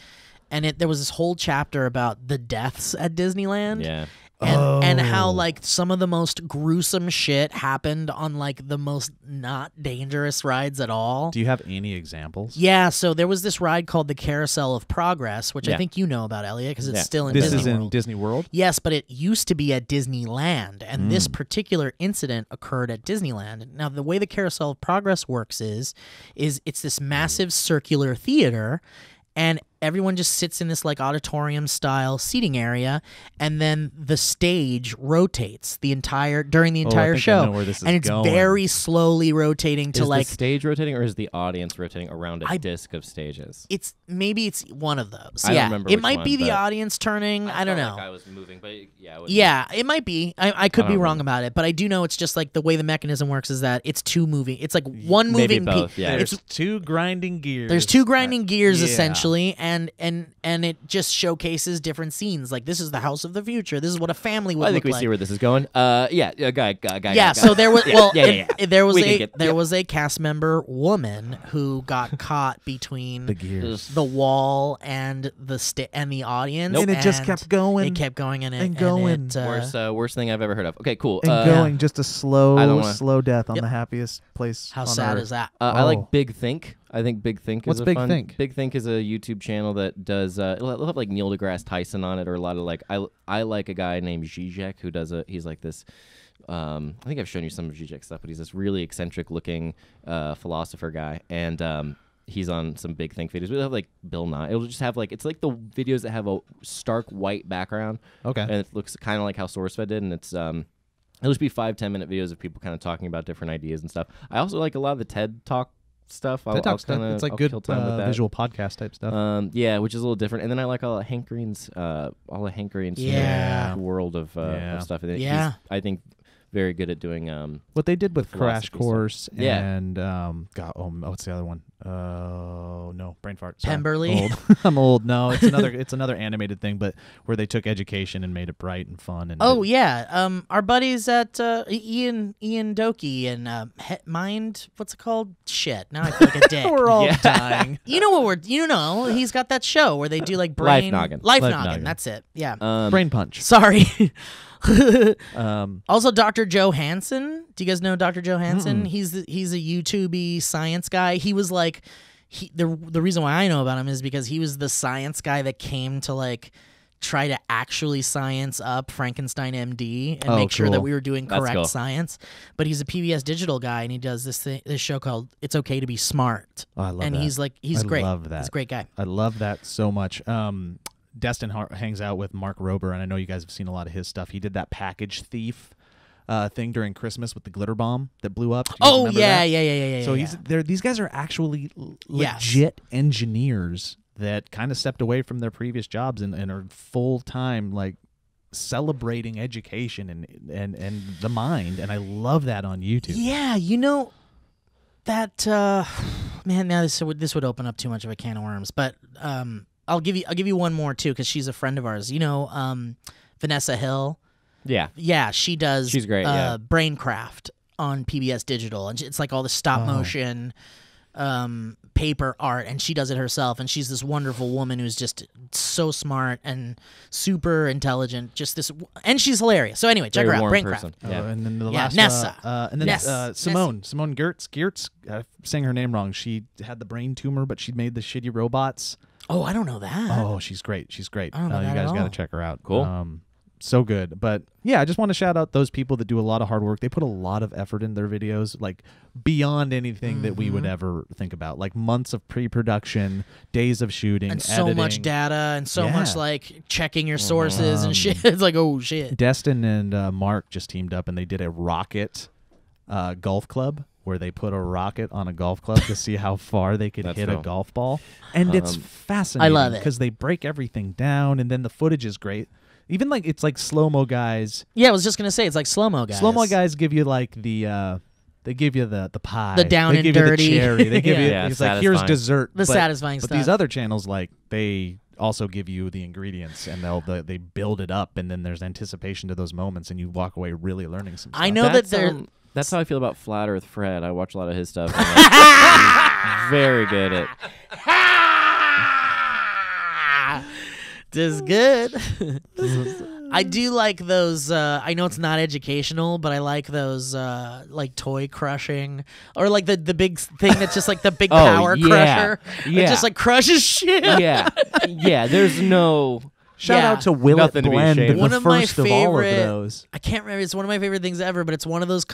And there was this whole chapter about the deaths at Disneyland. Yeah. And how like some of the most gruesome shit happened on like the most not dangerous rides at all. Do you have any examples? Yeah, so there was this ride called the Carousel of Progress, which I think you know about, Elliot, because it's still in This Disney is World. in Disney World? Yes, but it used to be at Disneyland, and this particular incident occurred at Disneyland. Now, the way the Carousel of Progress works is it's this massive circular theater, and everyone just sits in this like auditorium style seating area, and then the stage rotates during the entire show. I know where this is and it's going. very slowly rotating to is like the stage rotating, or is the audience rotating around a disc of stages? it's one of those. I don't Yeah, remember it which might one, be the but audience turning. I don't know. Like I was moving, but Yeah, it might be. I could be don't wrong know. about it, but I do know it's just like the way the mechanism works is that it's two moving. It's like one Maybe moving both, piece. yeah. There's two grinding gears. There's two grinding gears Yeah. essentially, and it just showcases different scenes. Like this is the house of the future. This is what a family would I think look we like. see where this is going. Guy. Yeah, so there was there was We can get- was a cast member woman who got caught between the gears. the wall and the audience, Nope. And it just kept going It kept going and going. Worst thing I've ever heard of. Okay, cool. And going just a I don't wanna- slow death on the happiest place. How on sad Earth. is that? I Oh. like Big Think. I think Big Think What's is Big fun. Think? Big Think is a YouTube channel that does. It'll have like Neil deGrasse Tyson on it, or a lot of like. I like a guy named Zizek who does he's like this. I think I've shown you some of Zizek's stuff, but he's this really eccentric looking philosopher guy, and he's on some Big Think videos. We'll have like Bill Nye. It'll just have like it's like the videos that have a stark white background. Okay. And it looks kind of like how SourceFed did, and it's it'll just be 5-10 minute videos of people kind of talking about different ideas and stuff. I also like a lot of the TED Talk stuff. TED Talk stuff. It's like good kill time with that. visual podcast type stuff. Yeah, which is a little different. And then I like all of Hank Green's Yeah. world of stuff. And Yeah. he's, I think, very good at doing What they did with philosophy Crash Course Yeah. and what's the other one? Oh no, brain fart. Sorry. Pemberley? Old. I'm old. No, it's another animated thing, but where they took education and made it bright and fun. And Oh yeah, our buddies at Ian Doki and Mind. What's it called? Shit. Now I feel like a dick. we're all dying. You know what he's got that show where they do like brain Life Noggin. Life Life Noggin. Noggin. That's it. Yeah. Brain punch. Sorry. Also, Dr. Joe Hansen. Do you guys know Dr. Joe Hansen? He's a YouTube science guy. He was like, the reason why I know about him is because he was the science guy that came to like try to actually science up Frankenstein MD and make sure that we were doing correct science. But he's a PBS Digital guy, and he does this show called "It's Okay to Be Smart." Oh, I love and that. he's great. I love that. He's a great guy. I love that so much. Destin hangs out with Mark Rober, and I know you guys have seen a lot of his stuff. He did that package thief thing during Christmas with the glitter bomb that blew up. Oh yeah. So these guys are actually legit engineers that kind of stepped away from their previous jobs and are full time like celebrating education and the mind, and I love that on YouTube. Yeah, you know that man. Now this would open up too much of a can of worms, but I'll give you one more too because she's a friend of ours. You know, Vanessa Hill. Yeah, she does. She's great. Braincraft on PBS Digital, and it's like all the stop motion. Paper art, and she does it herself, and she's this wonderful woman who's just so smart and super intelligent, and she's hilarious. So anyway, check her out, Braincraft. And then the last Nessa. and then Simone Geertz, I'm saying her name wrong. She had the brain tumor, but she made the shitty robots. Oh, I don't know that. Oh, she's great. I don't know that you guys at got to all. check her out. Cool. So good. But yeah, I just want to shout out those people that do a lot of hard work. They put a lot of effort in their videos, like beyond anything that we would ever think about. Like months of pre-production, days of shooting, and so editing. much data, and so much like checking your sources and shit. It's like, oh shit. Destin and Mark just teamed up, and they did a rocket golf club where they put a rocket on a golf club to see how far they could hit a golf ball. And it's fascinating. I love it. Because they break everything down, and then the footage is great. Even like it's like slow-mo guys. Yeah, I was just gonna say it's like slow-mo guys. Slow-mo guys give you like the they give you the pie, the down they and give dirty. you the cherry, they give you Yeah, it's like here's dessert. The satisfying but stuff. these other channels like they also give you the ingredients, and they build it up, and then there's anticipation to those moments, and you walk away really learning some stuff. I know that they're. That's how I feel about Flat Earth Fred. I watch a lot of his stuff. He's very good at. This is good. I do like those. I know it's not educational, but I like those like toy crushing, or like the big thing that's just like the big power crusher. Yeah. It just like crushes shit. Yeah. There's no. Shout out to Will It Nothing to be Blend, ashamed the of. One of my first of all of favorite- those. I can't remember. It's one of my favorite things ever, but it's one of those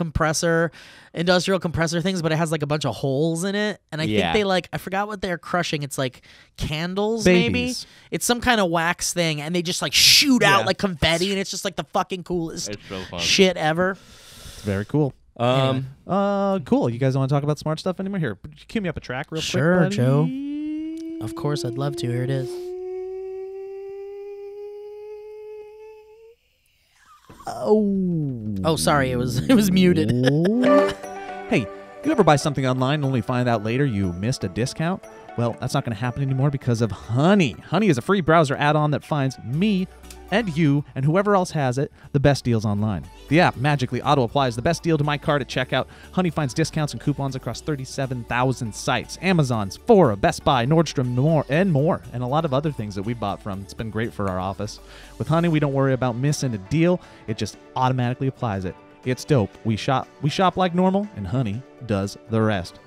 industrial compressor things, but it has like a bunch of holes in it. And I think they I forgot what they're crushing. It's like candles, maybe. Babies. It's some kind of wax thing, and they just like shoot out like confetti, and it's just like the fucking coolest It's so fun. shit ever. It's very cool. Cool. You guys want to talk about smart stuff anymore? Here, cue me up a track real quick, Sure, buddy. Joe. Of course, I'd love to. Here it is. Oh, sorry, it was muted. Hey, you ever buy something online and only find out later you missed a discount? Well, that's not going to happen anymore because of Honey. Honey is a free browser add-on that finds me and you and whoever else has it the best deals online. The app magically auto-applies the best deal to my card at checkout. Honey finds discounts and coupons across 37,000 sites. Amazon, Sephora, Best Buy, Nordstrom, and a lot of other things that we bought from. It's been great for our office. With Honey, we don't worry about missing a deal. It just automatically applies it. It's dope. We shop like normal, and Honey does the rest.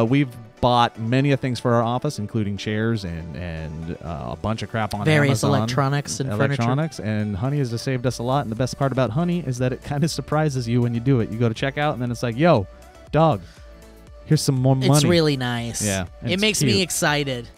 We've bought many of things for our office, including chairs and a bunch of crap on Various Amazon. electronics and electronics, and Honey has saved us a lot. And the best part about Honey is that it kind of surprises you when you do it. You go to checkout, and then it's like, yo, dog, here's some more money. It's really nice. Yeah, It it's makes cute. me excited.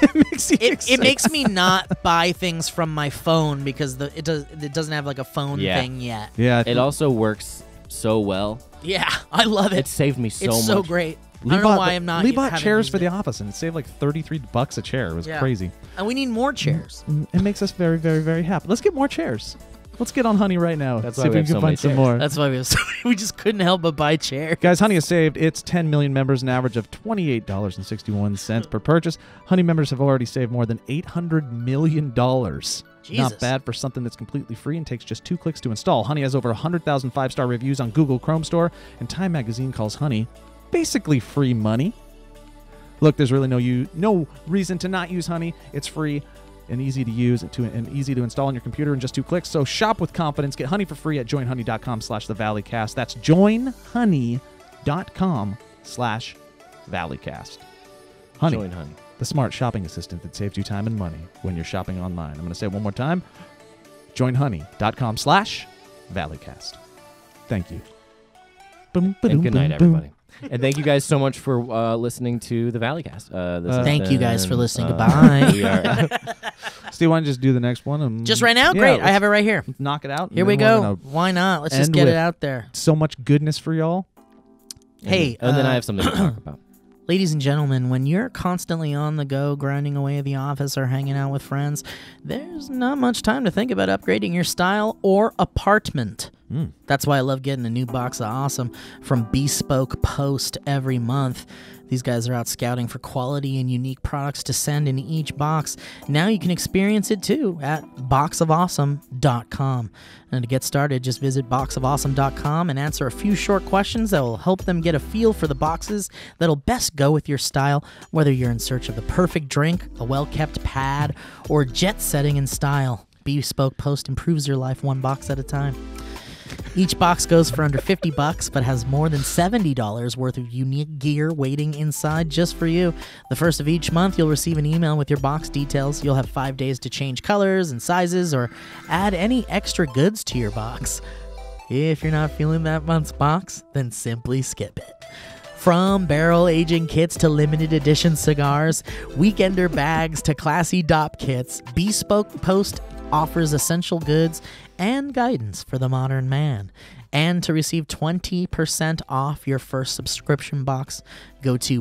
It makes you It excited. makes me not buy things from my phone because it doesn't have like a phone thing yet. Yeah, It also works so well. Yeah, I love it. It saved me so it's much. so great. I Lee don't know bought why the- I'm not. Lee bought haven't chairs used for the it. office, and it saved like $33 a chair. It was Yeah. crazy. And we need more chairs. It makes us very, very, very happy. Let's get more chairs. Let's get on Honey right now. That's See why if we we have can so find many some chairs. more. That's why we just couldn't help but buy chairs. Guys, Honey has saved its 10 million members an average of $28.61 per purchase. Honey members have already saved more than $800 million. Jesus. Not bad for something that's completely free and takes just 2 clicks to install. Honey has over 100,000 5-star reviews on Google Chrome Store, and Time Magazine calls Honey basically free money. Look, there's really no reason to not use Honey. It's free. and easy to use and easy to install on your computer in just 2 clicks. So shop with confidence. Get Honey for free at joinhoney.com/thevalleycast. That's joinhoney.com/valleycast. Honey, Join Honey. the smart shopping assistant that saves you time and money when you're shopping online. I'm going to say it one more time. joinhoney.com/valleycast. Thank you. Boom, And ba-doom, good night, boom, boom. everybody. And thank you guys so much for listening to the Valleycast. This has Thank you guys been, for listening. Goodbye. We are Steve, why don't you just do the next one? And Just right now? yeah, Great. I let's have it right here. knock it out. and Here we then we're go. gonna- Why not? Let's just end get with- it out there. So much goodness for y'all. Hey, and then I have something to talk about. ladies and gentlemen, when you're constantly on the go, grinding away at the office or hanging out with friends, there's not much time to think about upgrading your style or apartment. That's why I love getting a new box of awesome from Bespoke Post every month. These guys are out scouting for quality and unique products to send in each box. Now you can experience it too at boxofawesome.com. And to get started, just visit boxofawesome.com and answer a few short questions that will help them get a feel for the boxes that'll best go with your style, whether you're in search of the perfect drink, a well-kept pad, or jet setting in style. Bespoke Post improves your life one box at a time. Each box goes for under $50, but has more than $70 worth of unique gear waiting inside just for you. The first of each month, you'll receive an email with your box details. You'll have 5 days to change colors and sizes or add any extra goods to your box. If you're not feeling that month's box, then simply skip it. From barrel aging kits to limited edition cigars, weekender bags to classy DOP kits, Bespoke Post offers essential goods and guidance for the modern man. And to receive 20% off your first subscription box, go to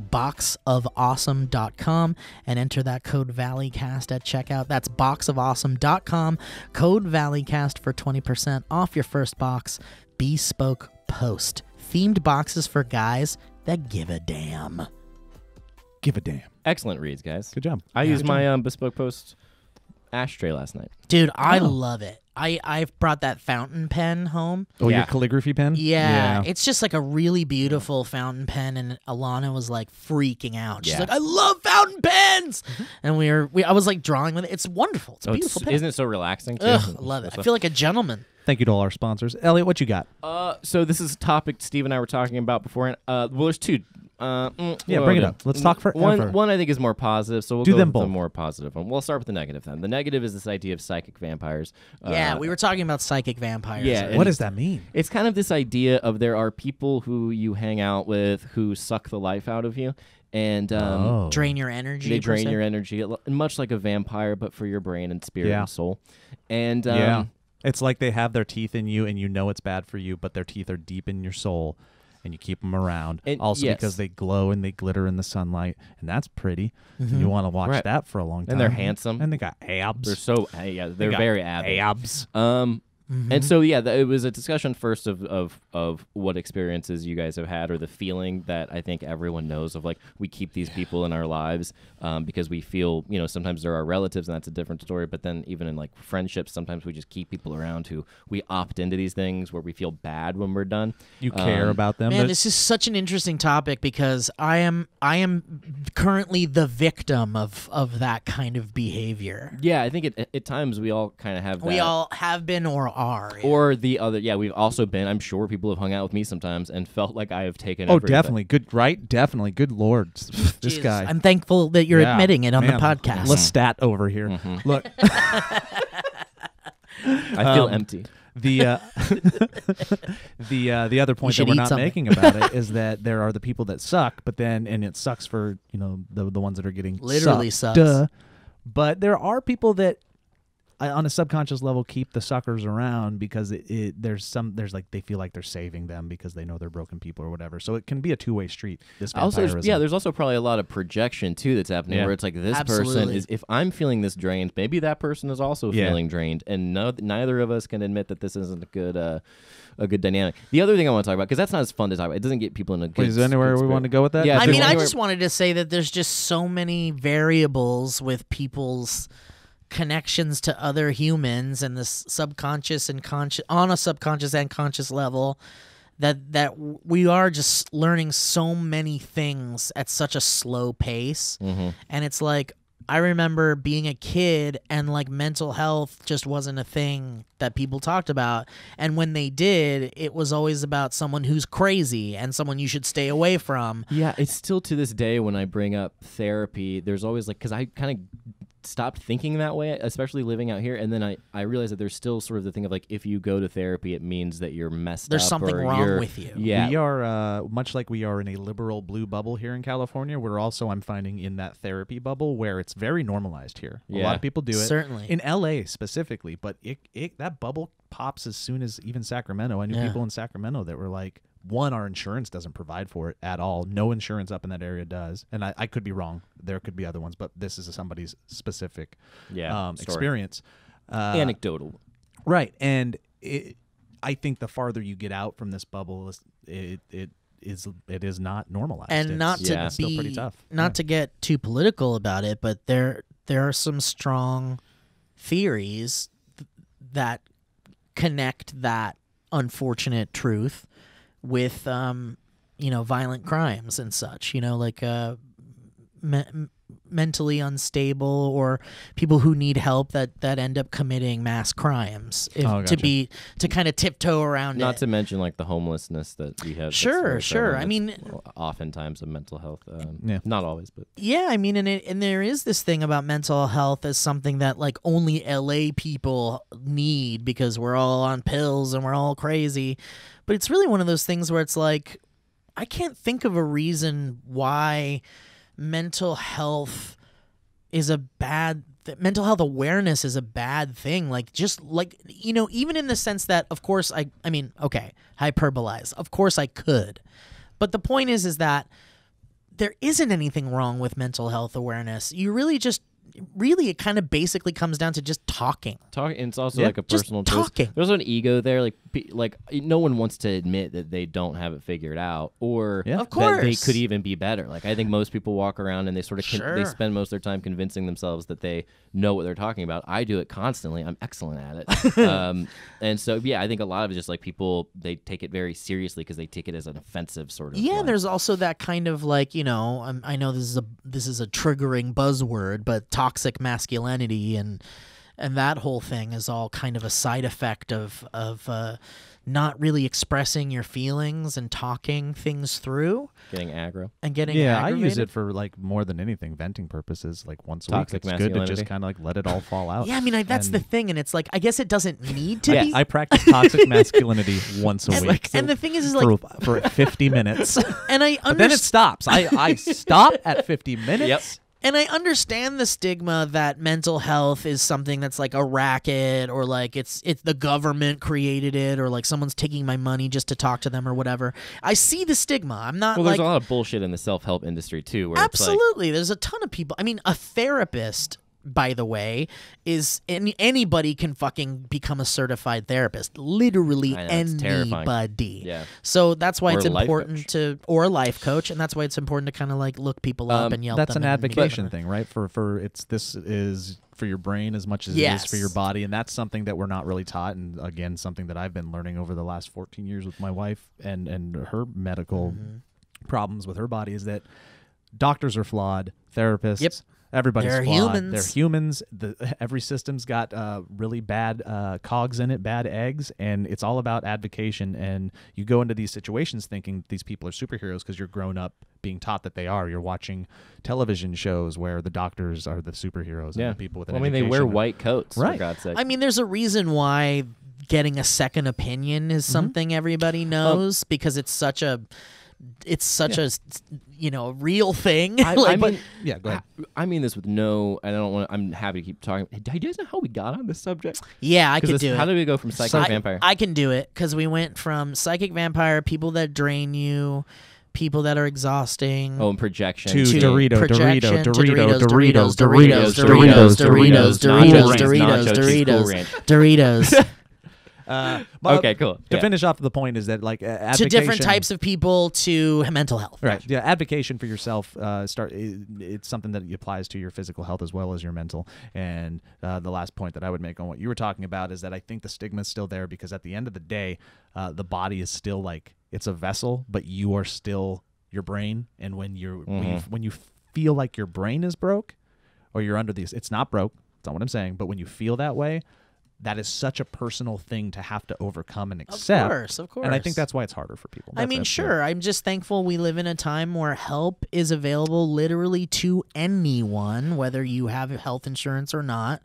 boxofawesome.com and enter that code Valleycast at checkout. That's boxofawesome.com, code Valleycast for 20% off your first box. Bespoke Post. Themed boxes for guys that give a damn. Give a damn. Excellent reads, guys. Good job. I used my Bespoke Post ashtray last night. Dude, I love it. I've brought that fountain pen home. Oh, Yeah. your calligraphy pen? Yeah, it's just like a really beautiful fountain pen, and Alana was like freaking out. She's Yeah. like, "I love fountain pens," and I was like drawing with it. It's wonderful. It's a beautiful pen. Isn't it so relaxing, too? Ugh, I love it. I feel like a gentleman. Thank you to all our sponsors. Elliot, what you got? So this is a topic Steve and I were talking about before. Well, there's two. Bring it up. Let's talk forever. One I think is more positive, so we'll Do go them with the both. more positive one. We'll start with the negative then. The negative is this idea of psychic vampires. Yeah, we were talking about psychic vampires. Yeah, earlier. and What does that mean? It's kind of this idea of there are people who you hang out with who suck the life out of you, and drain your energy. they per drain se? your energy, much like a vampire, but for your brain and spirit Yeah. and soul. And Yeah. It's like they have their teeth in you and you know it's bad for you, but their teeth are deep in your soul and you keep them around. And also yes. because they glow and they glitter in the sunlight, and that's pretty. And you want to watch Right. that for a long time. And they're handsome. And they got abs. they're so yeah, they're got very avid. abs. And so yeah, it was a discussion first of what experiences you guys have had, or the feeling that I think everyone knows of, like, we keep these people in our lives because we feel, sometimes they're our relatives and that's a different story, but then even in like friendships, sometimes we just keep people around who we opt into these things where we feel bad when we're done. You care about them. Man, but- this is such an interesting topic because I am currently the victim of that kind of behavior. Yeah, I think at times we all kind of have that. We all have been or are. Or the other, we've also been, I'm sure people have hung out with me sometimes and felt like I have taken oh, everything. definitely. Good, right? Definitely. Good Lord. This Jesus, guy. I'm thankful that you're Yeah, admitting it on the man. podcast. Lestat over here. Look, I feel empty. the the other point that should we're eat not something. making about it is that there are the people that suck, but then and it sucks for the ones that are getting Literally sucked. sucks. Duh. But there are people that on a subconscious level keep the suckers around because there's like they feel like they're saving them because they know they're broken people or whatever. So it can be a two-way street. This vampirism. There's also probably a lot of projection too that's happening where it's like this person Absolutely. is, if I'm feeling this drained, maybe that person is also feeling drained, and neither of us can admit that this isn't a good dynamic. The other thing I want to talk about, because that's not as fun to talk about, it doesn't get people in a good. Wait, is there anywhere good we spirit. want to go with that? Yeah, I if mean, there's I anywhere- just wanted to say that there's just so many variables with people's connections to other humans and this subconscious and conscious on a subconscious and conscious level that we are just learning so many things at such a slow pace. And it's like I remember being a kid and like mental health just wasn't a thing that people talked about. And when they did, it was always about someone who's crazy and someone you should stay away from. Yeah, it's still to this day when I bring up therapy, there's always like, because I kind of stopped thinking that way, especially living out here. And then I realized that there's still sort of the thing of like, if you go to therapy, it means that you're messed There's up. something or wrong you're- with you. Yeah. We are, much like we are in a liberal blue bubble here in California, we're also, I'm finding, in that therapy bubble where it's very normalized here. A lot Yeah. of people do it. Certainly. In LA specifically, but that bubble pops as soon as even Sacramento. I knew Yeah. people in Sacramento that were like, one, our insurance doesn't provide for it at all. No insurance up in that area does. And I could be wrong. There could be other ones, but this is somebody's specific Story. experience. Anecdotal. Right. And I think the farther you get out from this bubble, it is not normalized. And It's- not to yeah. be it's still pretty tough. not to get too political about it, but there are some strong theories that connect that unfortunate truth with violent crimes and such, like mentally unstable or people who need help that end up committing mass crimes Gotcha. to kind of tiptoe around Not it. to mention like the homelessness that we have. that's Sure, very sure. prevalent. I mean- It's oftentimes a mental health. Yeah. Not always, but Yeah, I mean, and there is this thing about mental health as something that like only LA people need because we're all on pills and we're all crazy. But it's really one of those things where it's like, I can't think of a reason why mental health mental health awareness is a bad thing. Like, just like, even in the sense that, of course, I mean, okay, hyperbolize. Of course I could. But the point is that there isn't anything wrong with mental health awareness. You really it kind of basically comes down to just talking. and it's also Yeah, like a just personal choice. talking. There's an ego there, like no one wants to admit that they don't have it figured out, or Yeah. Of that they course. could even be better. Like I think most people walk around and they sort of they Sure. spend most of their time convincing themselves that they know what they're talking about. I do it constantly. I'm excellent at it. And so yeah, I think a lot of it is just like people, they take it very seriously because they take it as an offensive sort of. Yeah, like, there's also that kind of like, I know this is a triggering buzzword, but toxic masculinity and that whole thing is all kind of a side effect of not really expressing your feelings and talking things through getting aggro. and getting Yeah, aggravated. I use it for like more than anything, venting purposes. Like once a Toxic week, it's good to masculinity. just kind of like let it all fall out. Yeah, I mean, that's the And- thing, and it's like I guess it doesn't need to Yeah, be. I practice toxic masculinity once a and, week. and the thing is like, for 50 minutes. and I But then it understand. stops. I stop at 50 minutes. Yep. And I understand the stigma that mental health is something that's like a racket or like it's the government created it or like someone's taking my money just to talk to them or whatever. I see the stigma. I'm not Well, like there's a lot of bullshit in the self-help industry too, where it's like, absolutely. There's a ton of people. I mean, a therapist, by the way, is anybody can fucking become a certified therapist. Literally I know, it's terrifying. anybody. Yeah. So that's why Or it's a life important coach. or a life coach, and that's why it's important to kind of like look people up and yell at That's them. an and make advocation sure. thing, right? This is for your brain as much as it is for your Yes. body, and that's something that we're not really taught. And again, something that I've been learning over the last 14 years with my wife and her medical Mm-hmm. problems with her body is that doctors are flawed, therapists. Yep. Everybody's They're flawed. humans. They're humans. Every system's got really bad cogs in it, bad eggs, and it's all about advocation. And you go into these situations thinking these people are superheroes because you're grown up being taught that they are. You're watching television shows where the doctors are the superheroes yeah, and the people with an well, I mean, they wear education. white coats, Right. for God's sake. I mean, there's a reason why getting a second opinion is something everybody knows because it's such a real thing. I Like, mean, Yeah, go ahead. I mean this with no, and I don't want. I'm happy to keep talking. Do you guys know how we got on this subject? yeah, I 'Cause could do it. How did we go from psychic vampire? I can do it because we went from psychic vampire, people that drain you, people that are exhausting. and projection. To to Dorito, projection, Dorito, to Dorito, Doritos, Doritos, Doritos, Doritos, Doritos, Doritos, Doritos, Doritos, Doritos, Doritos. But Okay, cool. To Yeah. finish off the point is that like To advocation, different types of people, to mental health. right? Yeah, advocation for yourself. It's something that applies to your physical health as well as your mental. And the last point that I would make on what you were talking about is that I think the stigma is still there because at the end of the day, the body is still like it's a vessel, but you are still your brain. And when when you feel like your brain is broke, or you're under these. It's not broke. That's not what I'm saying. But when you feel that way, that is such a personal thing to have to overcome and accept. Of course. And I think that's why it's harder for people. I mean, sure. I'm just thankful we live in a time where help is available literally to anyone, whether you have health insurance or not.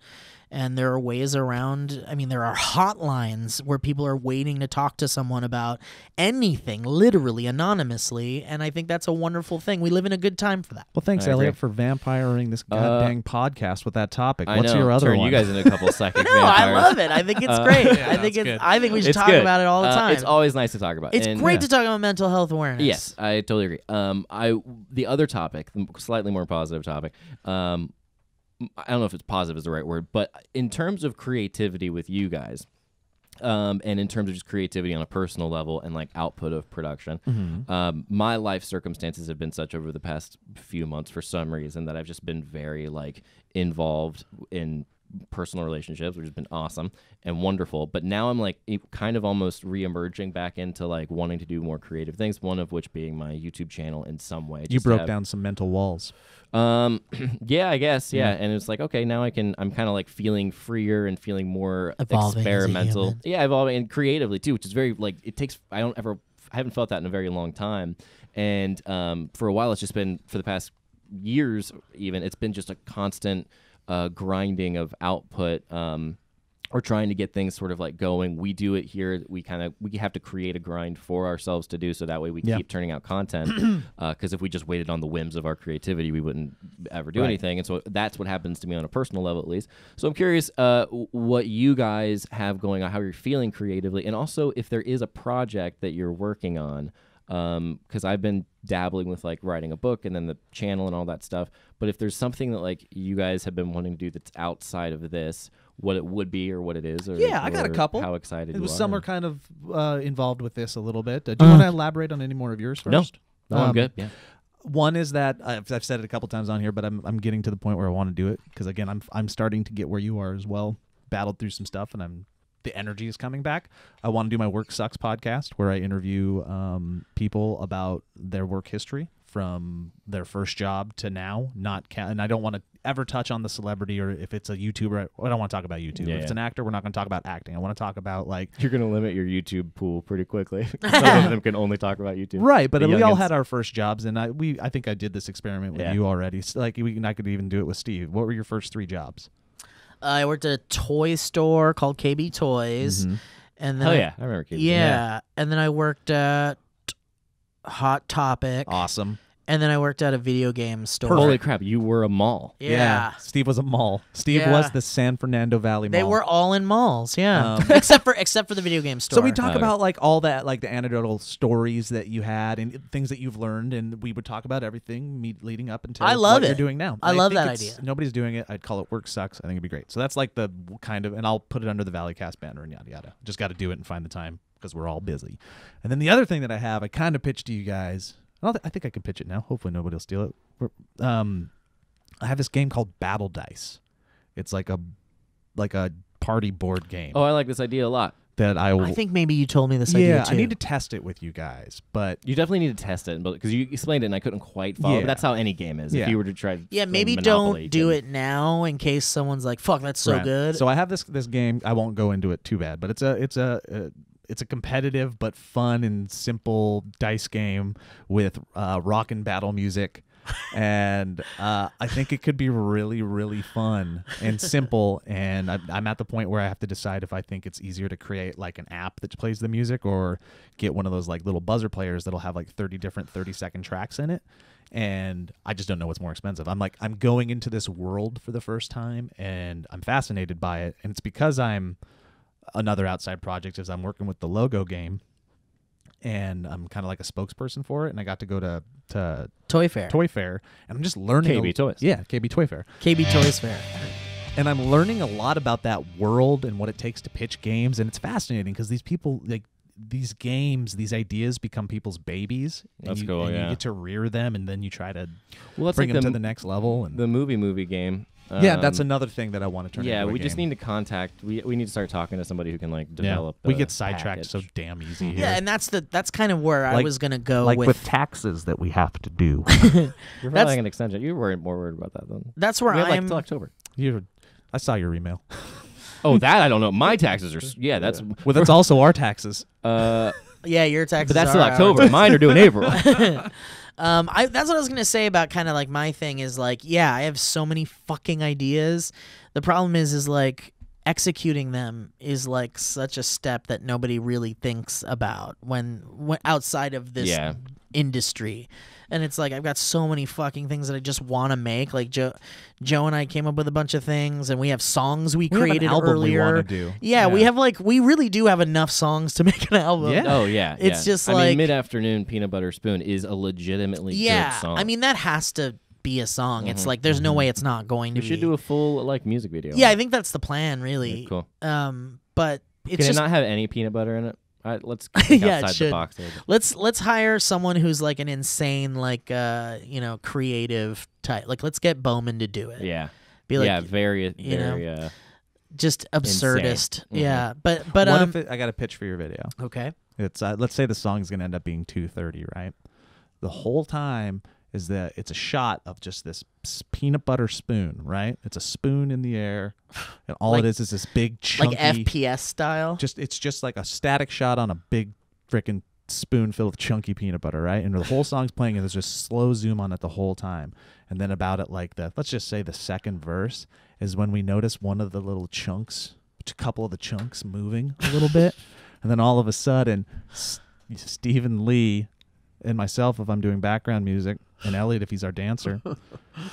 And there are ways around. I mean, there are hotlines where people are waiting to talk to someone about anything, literally, anonymously. And I think that's a wonderful thing. We live in a good time for that. Well, thanks, I agree. Elliot, for vampiring this goddamn podcast with that topic. I What's know. your other Turn one? you guys into a couple psychic No, I vampires. love it. I think it's great. Yeah, I think that's good. I think we should It's talk good. about it all the time. It's always nice to talk about. It's And- great to talk about mental health awareness. Yes, I totally agree. The other topic, the slightly more positive topic. I don't know if it's positive is the right word, but in terms of creativity with you guys, and in terms of just creativity on a personal level and like output of production, my life circumstances have been such over the past few months for some reason that I've just been very like involved in personal relationships, which has been awesome and wonderful. But now I'm like kind of almost re-emerging back into like wanting to do more creative things, one of which being my YouTube channel in some way. You broke down some mental walls. Yeah, I guess. Yeah. Yeah. And it's like, okay, now I'm kind of like feeling freer and feeling more Evolving as a experimental. human. Yeah, evolving and creatively too, which is very like, I haven't felt that in a very long time. And, for a while, it's just been for the past years, even it's been just a constant, grinding of output, or trying to get things sort of like going. We do it here. We have to create a grind for ourselves to do so that way we Yeah. keep turning out content. Because if we just waited on the whims of our creativity, we wouldn't ever do Right. anything. And so that's what happens to me on a personal level, at least. So I'm curious what you guys have going on, how you're feeling creatively, and also if there is a project that you're working on. Because I've been dabbling with like writing a book and then the channel and all that stuff. But if there's something that like you guys have been wanting to do that's outside of this, what it would be or what it is, or Yeah, I got a or couple. How excited It was you are. some are kind of involved with this a little bit. Do you want to elaborate on any more of yours No. first? No, I'm good. Yeah. One is that I've said it a couple times on here, but I'm getting to the point where I want to do it because again I'm starting to get where you are as well. Battled through some stuff and the energy is coming back. I want to do my Work Sucks podcast where I interview people about their work history from their first job to now. And I don't want to ever touch on the celebrity or if it's a YouTuber. I don't want to talk about YouTube. Yeah, if it's an actor, we're not going to talk about acting. I want to talk about like You're going to limit your YouTube pool pretty quickly. Some of them can only talk about YouTube. right, but The we all youngins. had our first jobs, and I think I did this experiment with Yeah. you already. Like I could even do it with Steve. What were your first 3 jobs? I worked at a toy store called KB Toys, and then Oh, yeah. I remember keeping yeah, and then I worked at Hot Topic, Awesome. and then I worked at a video game store. Holy crap, you were a mall. Yeah. Steve was a mall. Steve Yeah. was the San Fernando Valley Mall. They were all in malls, yeah, except for the video game store. So we talk Okay. about like all that, like the anecdotal stories that you had and things that you've learned, and we would talk about everything leading up until I love what it. you're doing now. I And love think that it's- idea. Nobody's doing it. I'd call it Work Sucks. I think it'd be great. So that's like the kind of, and I'll put it under the Valleycast banner and yada yada. Just got to do it and find the time because we're all busy. And then the other thing that I have, I kind of pitched to you guys. I think I can pitch it now. Hopefully nobody will steal it. I have this game called Battle Dice. It's like a party board game Oh, I like this idea a lot. that I will. I think maybe you told me this idea too. I need to test it with you guys, but You definitely need to test it because you explained it and I couldn't quite follow. Yeah. But that's how any game is. Yeah. If you were to try, Yeah, play maybe Monopoly, don't do you it now in case someone's like, "Fuck, that's so Right. good." So I have this game. I won't go into it too bad, but it's a competitive but fun and simple dice game with rock and battle music, and I think it could be really, really fun and simple. And I'm at the point where I have to decide if I think it's easier to create like an app that plays the music or get one of those like little buzzer players that'll have like 30 different 30-second tracks in it. And I just don't know what's more expensive. I'm going into this world for the first time, and I'm fascinated by it. And it's because another outside project is I'm working with the logo game, and I'm kind of like a spokesperson for it. And I got to go to Toy Fair, Toy Fair, and I'm just learning. KB Toys. Yeah, KB Toy Fair. KB Toys Fair. And I'm learning a lot about that world and what it takes to pitch games. And it's fascinating because these people, like these games, these ideas become people's babies. And That's you, cool, and yeah. you get to rear them, and then you try to Well, that's bring like them the, to the next level. And the movie game Yeah, that's another thing that I want to turn. Yeah, into a we just game. need to contact. We need to start talking to somebody who can like Yeah. develop. We a get sidetracked so package. damn easy here. Yeah, and that's kind of where I Like- was gonna go like with. with taxes that we have to do. You're That's- probably an extension. You were more worried about that than. That's where We had like I'm. till October. I saw your email. Oh, that I don't know. My taxes are. Yeah, that's. Well, that's also our taxes. Yeah, your taxes. But that's are till ours. October. Mine are due in April. That's what I was gonna say about kind of like my thing is like, yeah, I have so many fucking ideas. The problem is like executing them is like such a step that nobody really thinks about when outside of this Yeah. industry. And it's like I've got so many fucking things that I just want to make. Like Joe and I came up with a bunch of things, and we have songs we We have an created album we earlier. wanna do. Yeah, we Yeah. have like we really do have enough songs to make an album. Yeah. Oh yeah, It's yeah. just I like- mean, Mid-Afternoon Peanut Butter Spoon is a legitimately Yeah, good song. I mean that has to be a song. It's like there's no way it's not going to we be. should do a full like music video. Yeah, on I it. think that's the plan, really. Cool. But it's Can just it not have any peanut butter in it? Let's think Yeah, it outside should. the box. There. let's hire someone who's like an insane like creative type. Like let's get Bowman to do it. Yeah. Be like yeah, very, you know, very. just absurdist. Mhm. Yeah, but What um if I got a pitch for your video? okay. It's let's say the song's gonna end up being 2:30, right? The whole time is that it's a shot of just this peanut butter spoon, right? It's a spoon in the air, and all Like- it is this big chunky, Like FPS style. it's just like a static shot on a big freaking spoon filled with chunky peanut butter, right? And the whole song's playing, and there's just slow zoom on it the whole time. And then about it, like let's just say the second verse is when we notice one of the little chunks, a couple of the chunks moving a little bit, and then all of a sudden, Stephen Lee and myself, if I'm doing background music, and Elliot, if he's our dancer,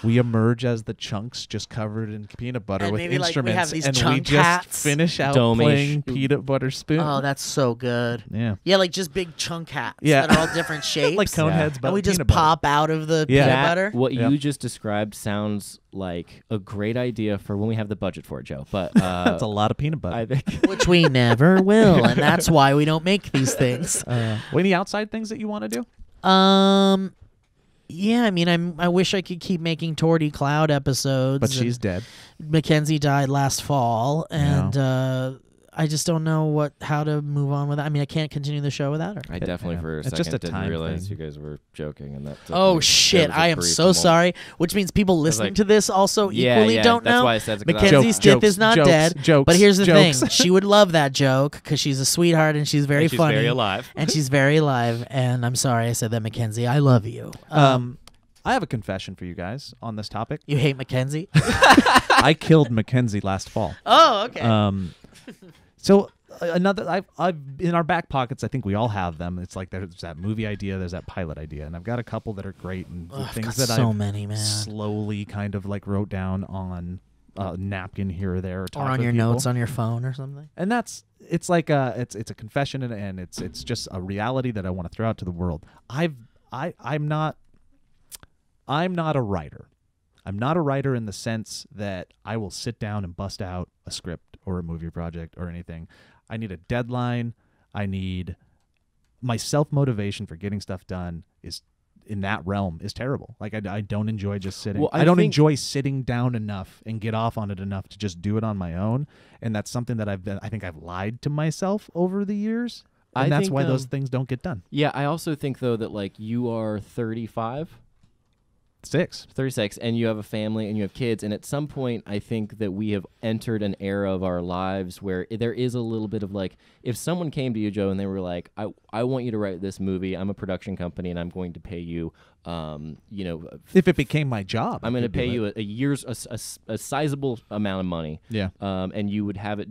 we emerge as the chunks just covered in peanut butter And with maybe, like, we instruments, have these and we chunk just hats. finish out Dome-ish. playing peanut butter spoon. Oh, that's so good. Yeah. Yeah, like just big chunk hats Yeah. that are all different shapes. Like cone Yeah. heads, but and we just peanut butter. pop out of the Yeah. peanut That- butter. What Yeah. you just described sounds like a great idea for when we have the budget for it, Joe. But That's a lot of peanut butter. I think Which we never will, and that's why we don't make these things. Any outside things that you want to do? Yeah, I mean, I wish I could keep making Torty Cloud episodes. But and she's dead. Mackenzie died last fall, and I just don't know how to move on with that. I mean, I can't continue the show without her. I definitely yeah. for a It's second just a didn't time realize thing. you guys were joking, and that. Oh shit! I am so sorry. Which means people listening like- to this also Yeah, equally yeah, don't that's know. why I said it, 'cause I- Mackenzie's Jokes, death is not jokes, dead. jokes, but here's the jokes. thing: she would love that joke because she's a sweetheart and she's very She's funny, very alive. and she's very alive. And I'm sorry I said that, Mackenzie. I love you. I have a confession for you guys on this topic. You hate Mackenzie? I killed Mackenzie last fall. Oh, okay. So another, I've in our back pockets. I think we all have them. It's like there's that movie idea, there's that pilot idea, and I've got a couple that are great and Ugh, I've things got that so I've many, man. slowly kind of like wrote down on a napkin here or there, Or talk on with your people. notes on your phone or something. And it's like it's a confession and it's just a reality that I want to throw out to the world. I'm not a writer. I'm not a writer in the sense that I will sit down and bust out a script or a movie project or anything. I need a deadline. I need my self-motivation for getting stuff done is in that realm is terrible. Like I don't enjoy just sitting. Well, I I don't think- enjoy sitting down enough and get off on it enough to just do it on my own. And that's something that I think I've lied to myself over the years. And I that's think, why those things don't get done. Yeah, I also think though that like you are 35. 36, and you have a family and you have kids, and at some point I think that we have entered an era of our lives where there is a little bit of like, if someone came to you, Joe, and they were like, I want you to write this movie, I'm a production company and I'm going to pay you If it became my job, I'm going to I could do pay it. you a year's a sizable amount of money, Yeah. and you would have it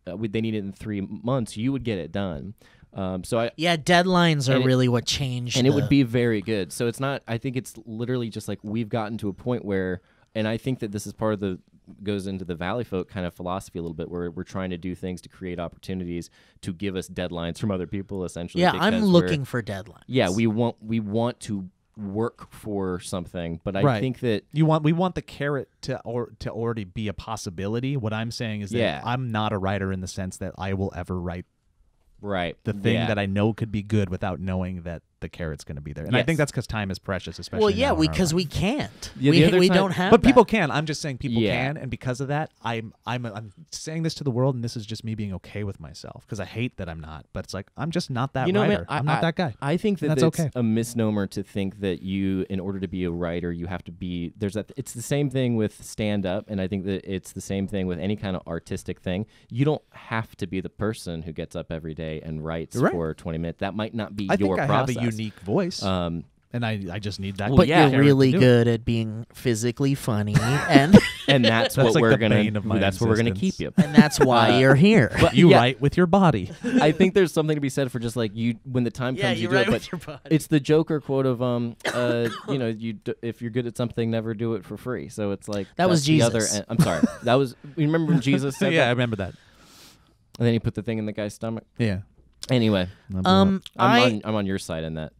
they need it in 3 months, you would get it done. Yeah, deadlines are and it- really what changed. And it would be very good. So it's not, I think it's literally just like we've gotten to a point where, and I think that this is part of goes into the Valley Folk kind of philosophy a little bit, where we're trying to do things to create opportunities to give us deadlines from other people, essentially. Yeah, I'm because looking for deadlines. Yeah, we want to work for something, but I Right. think that we want the carrot to already be a possibility. What I'm saying is that Yeah. I'm not a writer in the sense that I will ever write right the thing yeah. that I know could be good without knowing that the carrot's going to be there. And I think Yes. that's because time is precious, especially Well, yeah, now in our because life. we can't. Yeah, the other we time- don't have. But people that. can. I'm just saying people Yeah. can, and because of that, I'm saying this to the world, and this is just me being okay with myself because I hate that I'm not. But it's like I'm just not that man, writer. I'm not that guy. I think that That's it's okay. a misnomer to think that you, in order to be a writer, you have to be. There's that. It's the same thing with stand up, and I think that it's the same thing with any kind of artistic thing. You don't have to be the person who gets up every day and writes Right. for 20 minutes. That might not be I your think I process. have a unique voice, and I just need that. Well, But yeah, you're carrot really to do it. good at being physically funny, and and that's, That's what like we're the gonna. bane of my That's what we're gonna existence. keep you. and that's why you're here. But You yeah, write with your body. I think there's something to be said for just like you when the time yeah, comes, you're you do right it. with But your body. it's the Joker quote of you know, if you're good at something, never do it for free. So it's like That was that's the other Jesus. I'm sorry. That was you remember when Jesus said Yeah, I that? remember that. And then he put the thing in the guy's stomach. Yeah. Anyway, I'm I'm on your side in that.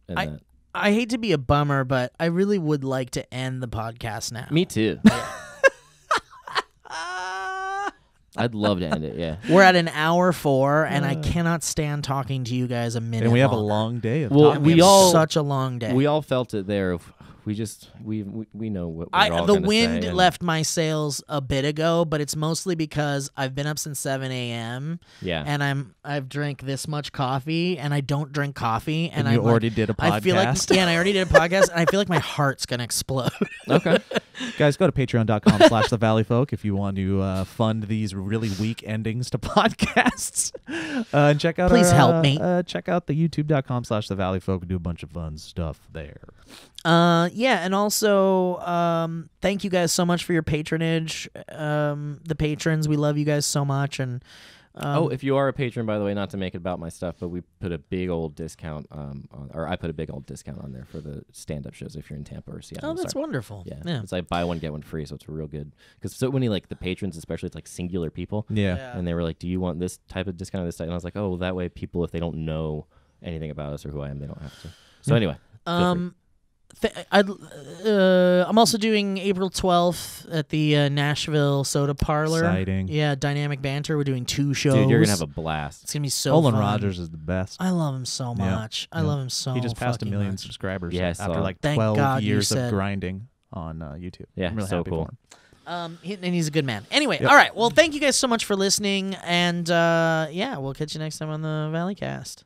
I hate to be a bummer, but I really would like to end the podcast now. Me too. I'd love to end it. Yeah. We're at an hour 4, and I cannot stand talking to you guys a minute. And we have a longer. long day of Well, talking. We we have all- such a long day. We all felt it there. We know what we're all The gonna wind say, and- left my sails a bit ago, but it's mostly because I've been up since 7 a.m. Yeah. and I've drank this much coffee, and I don't drink coffee, and you I'm already like, did a I feel like podcast. yeah, and I already did a podcast, and I feel like my heart's gonna explode. Okay. Guys, go to patreon.com/the Valley Folk if you want to fund these really weak endings to podcasts. And check out Please our, help me. Check out the youtube.com/the Valley Folk. We do a bunch of fun stuff there. Yeah, and also thank you guys so much for your patronage. The patrons, we love you guys so much, and If you are a patron, by the way, not to make it about my stuff, but we put a big old discount I put a big old discount on there for the stand-up shows if you're in Tampa or Seattle. that's Sorry. wonderful. Yeah, it's like buy one get one free, so it's real good. Because so many like the patrons, especially, it's like singular people, Yeah. and they were like, "Do you want this type of discount or this type?" And I was like, "Oh, that way people, if they don't know anything about us or who I am, they don't have to." So anyway, feel free. I'm also doing April 12th at the Nashville Soda Parlor. Exciting. Yeah, Dynamic Banter. We're doing 2 shows. Dude, you're gonna have a blast. It's gonna be so Olin fun. Rogers is the best. I love him so Yeah. much. I Yeah. love him so. He just passed a fucking million much. subscribers Yeah, I after saw. like Thank 12 God you years said- of grinding on YouTube. Yeah, I'm really so happy cool. for him. And he's a good man. Anyway, Yep. all right. Well, thank you guys so much for listening, and yeah, we'll catch you next time on the Valleycast.